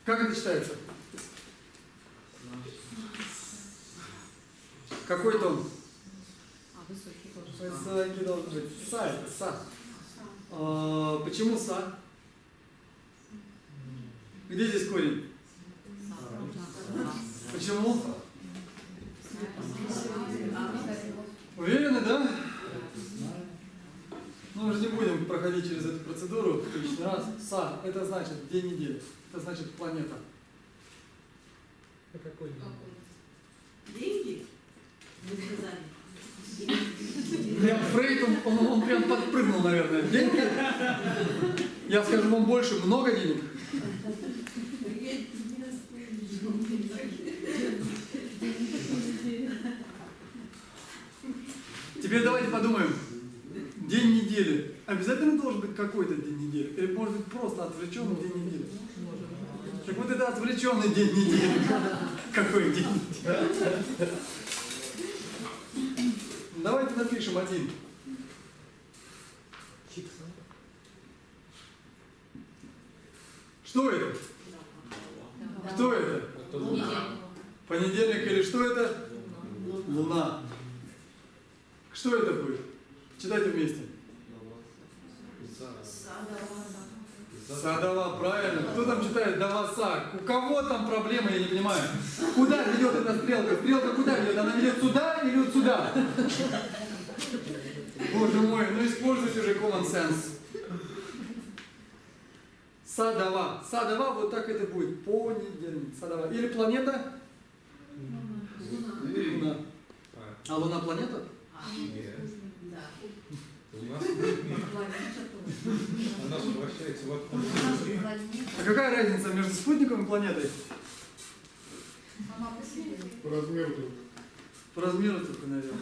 A: Как это читается? Какой тон?
F: Высокий тоже.
A: Высокий должен быть. Са это са. Почему са? Где здесь корень? Почему? Уверены, да? Ну, мы же не будем проходить через эту процедуру лишний раз. Са – это значит день недели. Это значит планета.
C: А какой?
E: Деньги? Вы сказали.
A: Прям Фрейд, он прям подпрыгнул, наверное. Деньги? Я скажу вам больше, много денег. Теперь давайте подумаем. День недели. Обязательно должен быть какой-то день недели? Или может быть просто отвлеченный день недели? Так вот это отвлеченный день недели. Какой день недели? Давайте напишем один. Что это? Кто это? Понедельник или что это? Луна. Что это будет? Читайте вместе. Садава, правильно. Кто там читает Даваса? У кого там проблемы, я не понимаю. Куда ведет эта стрелка? Стрелка куда ведет? Она ведет сюда или вот сюда? Боже мой, ну используйте уже common sense. Садава. Садава, вот так это будет. Понедельник. Садава. Или планета? Луна. А Луна планета?
G: Нет.
E: Да.
G: У нас она же вращается вокруг.
A: А какая разница между спутником и планетой?
J: По размеру только.
A: По размеру только, наверное.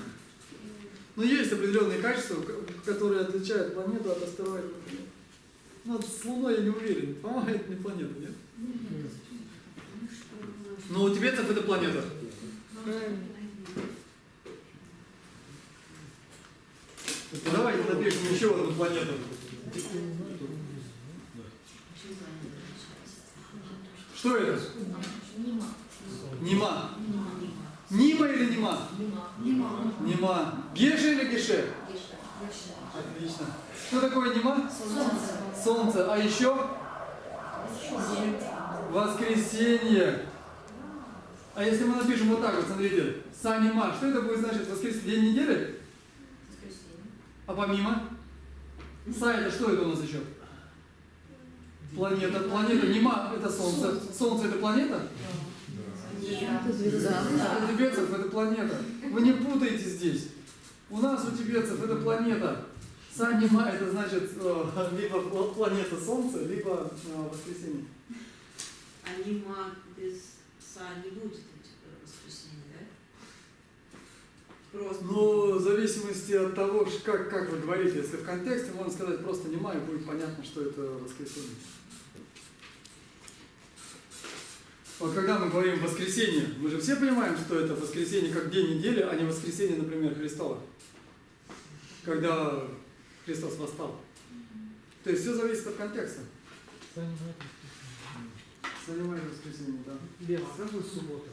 A: Но есть определенные качества, которые отличают планету от астероида, например. Ну, вот с Луной я не уверен. По-моему, это не планета, нет? Но у тибетцев это планета.
I: Правильно.
A: Давайте напишем еще одну планету. Что это? Нима. Нима или Нима? Нима. Геша или Геше? Отлично. Что такое Нима? Солнце. А еще? Воскресенье. А если мы напишем вот так вот, смотрите, Санима, что это будет значить? Воскресенье, день недели? А помимо? Са это что это у нас еще? Планета. Планета. Нима это Солнце. Солнце это планета?
H: Это звезда.
A: У тибетцев это планета. Вы не путаете здесь. У нас у тибетцев это планета. Санима это значит либо планета Солнце, либо воскресенье.
E: А Нима без Са не будет воскресенье, да? Просто.
A: Ну, в зависимости от того, как вы говорите, если в контексте, можно сказать просто Нима, и будет понятно, что это воскресенье. Вот когда мы говорим воскресенье, мы же все понимаем, что это воскресенье как день недели, а не воскресенье, например, Христова. Когда Христос восстал. То есть все зависит от контекста. Занимает воскресенье, да.
C: Лев, как будет суббота?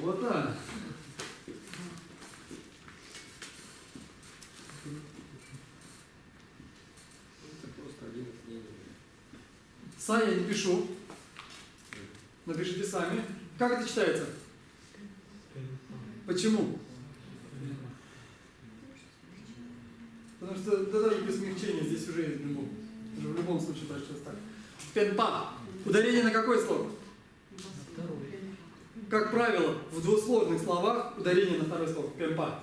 A: Вот так. Са я не пишу. Напишите сами. Как это читается? Почему? Потому что да, даже без смягчения здесь уже есть в любом случае так что так. Пенпа. Ударение на какой слог? Как правило, в двусложных словах ударение на второй слог. Пенпа.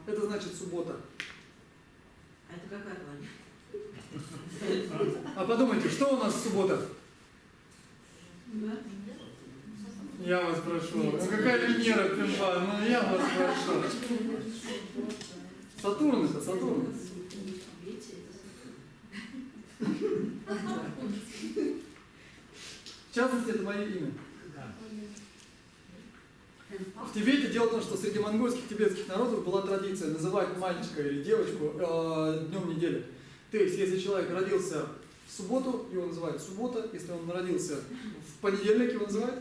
A: Это значит суббота.
E: А это какая планета?
A: А подумайте, что у нас суббота? Я вас прошу. Ну какая Венера, Пенпа? Ну я вас прошу. Сатурн это, Сатурн. В частности, это мое имя. В Тибете дело в том, что среди монгольских тибетских народов была традиция называть мальчика или девочку днем недели. То есть, если человек родился в субботу, его называют суббота. Если он родился в понедельник, его называют?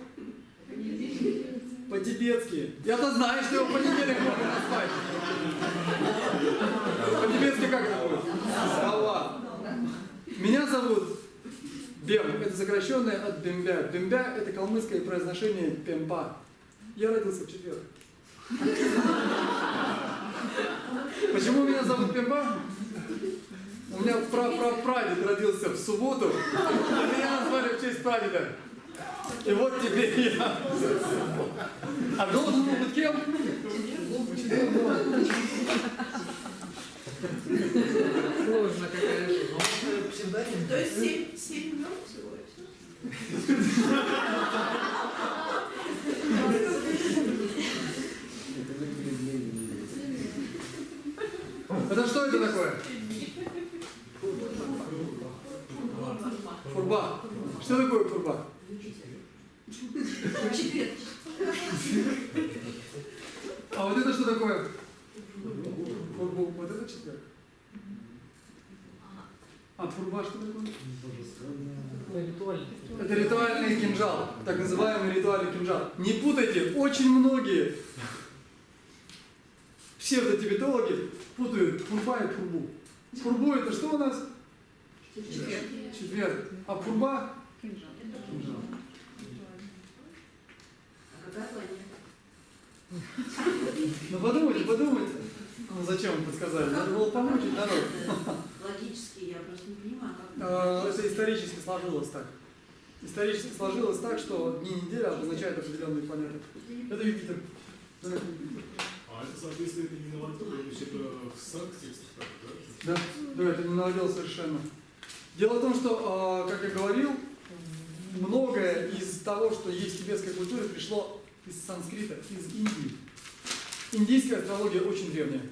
A: По-тибетски. Я-то знаю, что его в понедельник можно назвать. По-тибетски как это будет? Сава. Меня зовут Бем. Это сокращенное от Бембя. Бембя – это калмыцкое произношение Пемпа. Я родился в четверг. Почему меня зовут Пемпа? У меня прадед родился в субботу, а меня назвали в честь прадеда. И вот теперь я. А должен был быть кем?
I: Сложно какая же.
E: То есть 7 имен всего и все?
A: Это что это такое? Фурба. Что такое фурба? А вот это что такое? Фурбу. Вот это четверг. А фурба что такое? Это ритуальный кинжал. Так называемый ритуальный кинжал. Не путайте, очень многие псевдотибетологи путают фурба и фурбу. Фурбу это что у нас? Четверг. А фурба? Кинжал.
E: А какая планета?
A: Ну подумайте. Ну зачем вы подсказали? Надо было помучить народ.
E: Логически я просто не понимаю, как...
A: Это исторически сложилось так. Исторически сложилось так, что дни недели обозначают определенные планеты. Это Юпитер.
J: А это, соответственно, это не новодел, то есть это в текстах так, да?
A: Да, это не новодел совершенно. Дело в том, что, как я говорил, многое из того, что есть в тибетской культуре, пришло из санскрита, из Индии. Индийская астрология очень древняя.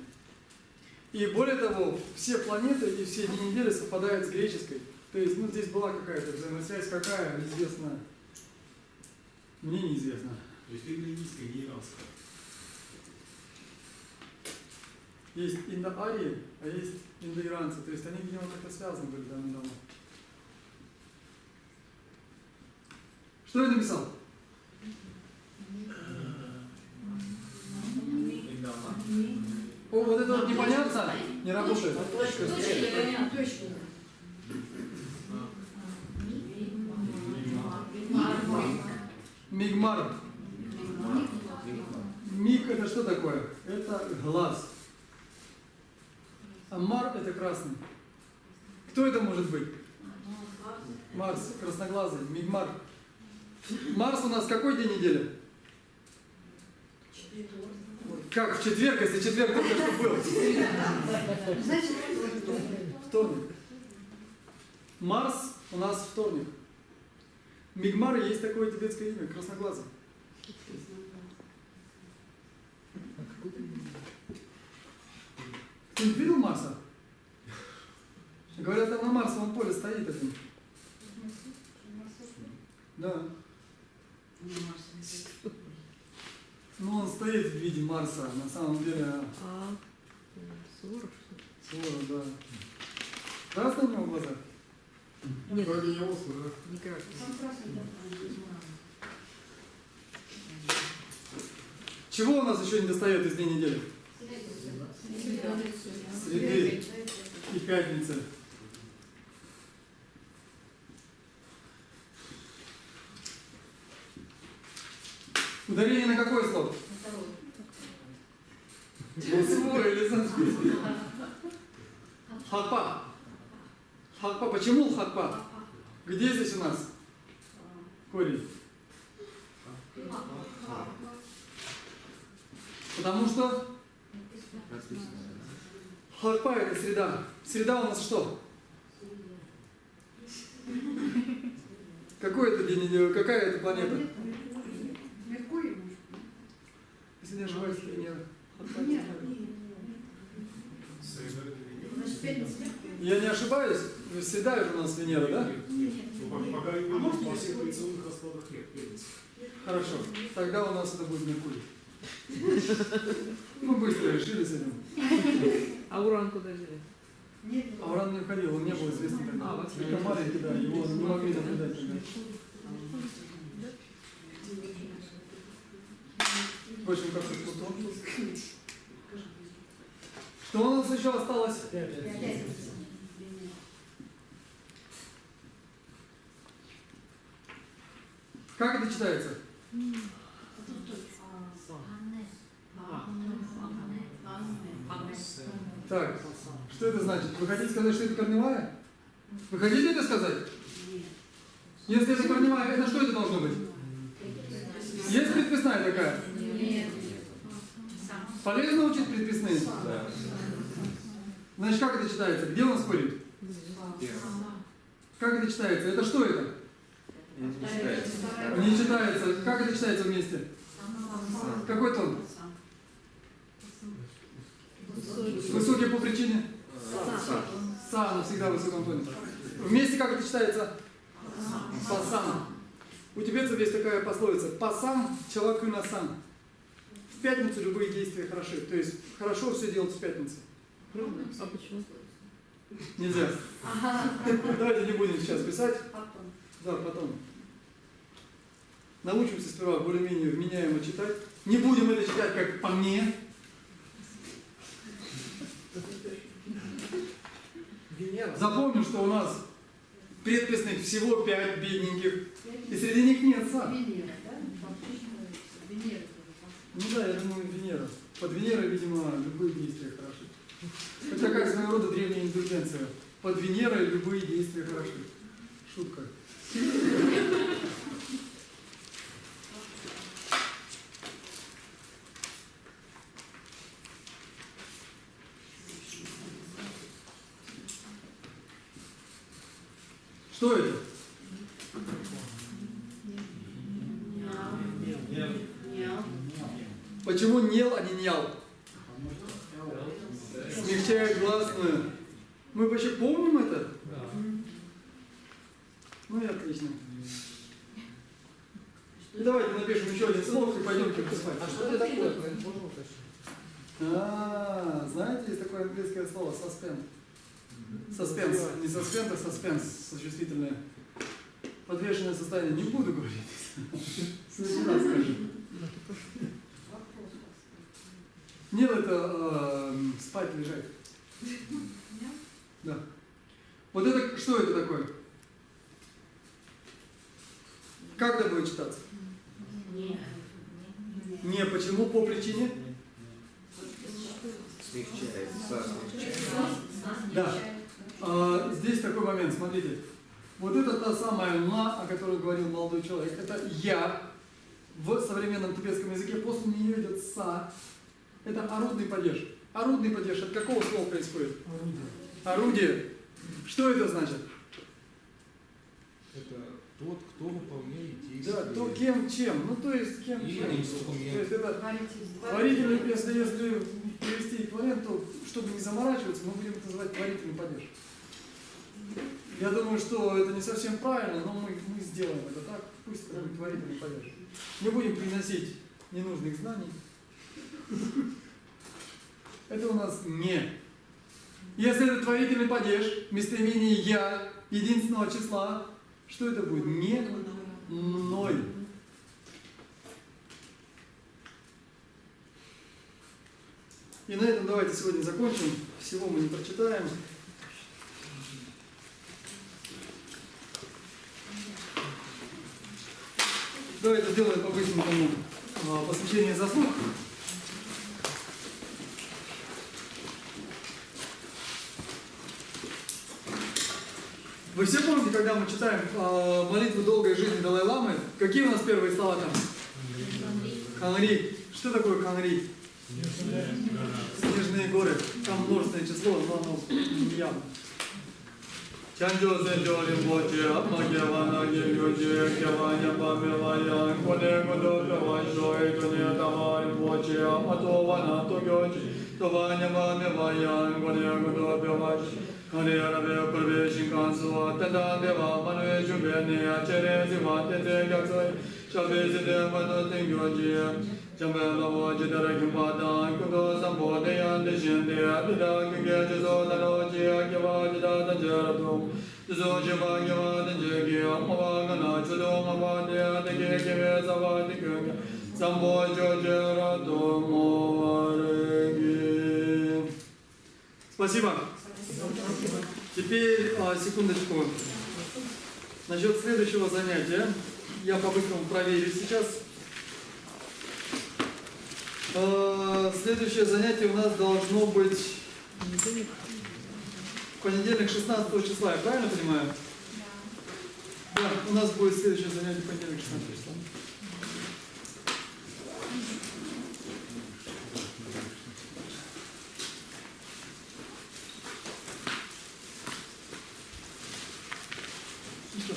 A: И более того, все планеты и все дни недели совпадают с греческой. То есть, ну, здесь была какая-то взаимосвязь, какая, неизвестно. Мне неизвестно.
J: То есть индоиндийская, не иранская.
A: Есть индоарии, а есть индоиранцы. То есть они, видимо, как-то связаны были давно. Что я написал? О, вот это вот непонятно, не работает. Мигмар. Миг это что такое? Это глаз. А мар это красный. Кто это может быть? Марс, красноглазый, Мигмар. Марс у нас какой день недели? Как в четверг, если четверг только что был? Вторник. Марс у нас вторник. Мигмар есть такое тибетское имя, красноглазый. Ты не видел Марса? Говорят, там на Марсовом поле стоит один. Да. Ну, он стоит в виде Марса, на самом деле.
I: Суворов, что ли?
A: Суворов, да. Красные у него глаза?
I: Нет,
C: Вроде не Осло, да?
I: не красный.
A: Чего у нас еще не достает из дней недели? Среды и пятницы. Ударение на какое слово? Свой или санскрит? Хатпа. Хатпа. Почему хатпа? Где здесь у нас корень? Потому что хатпа это среда. Среда у нас что? Какой это день, какая это планета?
E: Меркурий,
A: Если не ошибаюсь, Венера. Я не ошибаюсь? Среда это у нас Венера, да?
J: Пока во всех традиционных раскладах нет пятницы.
A: Хорошо. Тогда у нас это будет Меркурий. Мы быстро решили с этим.
I: А Уран куда взяли?
A: А Уран не входил, он не был известен тогда.
I: А, вот.
A: Только маленький, да, его не могли наблюдать тогда. В общем, как это Плутон. Что у нас еще осталось? Как это читается? Так, что это значит? Вы хотите сказать, что это корневая? Вы хотите это сказать? Если это корневая, это что это должно быть? Есть предписная такая?
E: Нет.
A: Полезно учить предписные?
G: Да.
A: Значит, как это читается? Где у нас корень? Как это читается? Это что это?
G: Не читается.
A: Не читается. Как это читается вместе? Какой тон? Высокий по причине? Са, она всегда в высоком тоне. Вместе как это читается? Пасан. У тибетцев есть такая пословица. Пасан, человеку насан. В пятницу любые действия хороши. То есть хорошо все делать в пятницу.
I: А почему?
A: Нельзя. Давайте не будем сейчас писать. Да, потом. Научимся сперва более-менее вменяемо читать. Не будем это читать как по мне. Запомним, что у нас предписных всего 5 бедненьких. И среди них нет са.
E: Венера, да? Венера.
A: Ну да, я думаю, Венера. Под Венерой, видимо, любые действия хороши. Это такая своего рода древняя индульгенция. Под Венерой любые действия хороши. Шутка. Что это? Почему нел, а не нял? Смягчает гласную. Мы вообще помним это? Ну и отлично. И давайте напишем еще один слог и пойдемте спать.
D: А что это такое? Можно уточнить?
A: Знаете, есть такое английское слово «саспенс». Саспенс. Не саспенс, а саспенс. Существительное. Подвешенное состояние. Не буду говорить. В следующий раз скажу. Нет, это спать, лежать. Да. Вот это, что это такое? Как это будет читаться? Не, почему? По причине?
D: Смягчает, смягчает.
A: Да. Здесь такой момент, смотрите. Вот это та самая «на», о которой говорил молодой человек. Это «я». В современном тибетском языке после нее идет «са». Это орудный падеж. Орудный падеж от какого слова происходит? Орудие. Что это значит?
G: Это тот, кто выполняет действия.
A: Да, то кем, чем. Ну, то есть, кем,
G: И
A: чем.
G: инструмент.
A: То есть, это творительный, если перевести эквивалент, то, чтобы не заморачиваться, мы будем это называть творительный падеж. Я думаю, что это не совсем правильно, но мы сделаем это так. Пусть это будет творительный падеж. Не будем приносить ненужных знаний. Это у нас не. Если это творительный падеж, местоимение «я» единственного числа, что это будет? Не мной. И на этом давайте сегодня закончим. Всего мы не прочитаем. Давайте сделаем по-быстренькому посвящение заслуг. Вы все помните, когда мы читаем молитву долгой жизни Далай-ламы, какие у нас первые слова там? Ханри. Что такое Ханри? Снежные горы. Там множественное число, но оно не явно. Чанчо сенчо римпоче, апмагевана гельгоче, кеваня памеваян, коне годо певаншой, тоне тама римпоче, апатована тогёче, тованя памеваян, коне годо певаншой. Hare Rave Purve Shinkansuwa Tenda Deva Manwe Chubene Achere Ziva Tete Gaksoi Shabe Zide Mano Tengyoji Jambe Lavo Jidara Kimbada Kudo Sambo Deyan Deshinde Dida Kige Jizo Danoji Akiva Jida Danjaratum Jizo Jiva Kiva Danjegi Amava Gana Chudo Mava Dea Deke Kive Zava Dikenge Sambo Jojera Domovareги. Спасибо. Теперь, секундочку, насчет следующего занятия. Я по-быстрому проверю сейчас. Следующее занятие у нас должно быть в понедельник 16 числа, я правильно понимаю? Да, у нас будет следующее занятие в понедельник 16 числа. Что,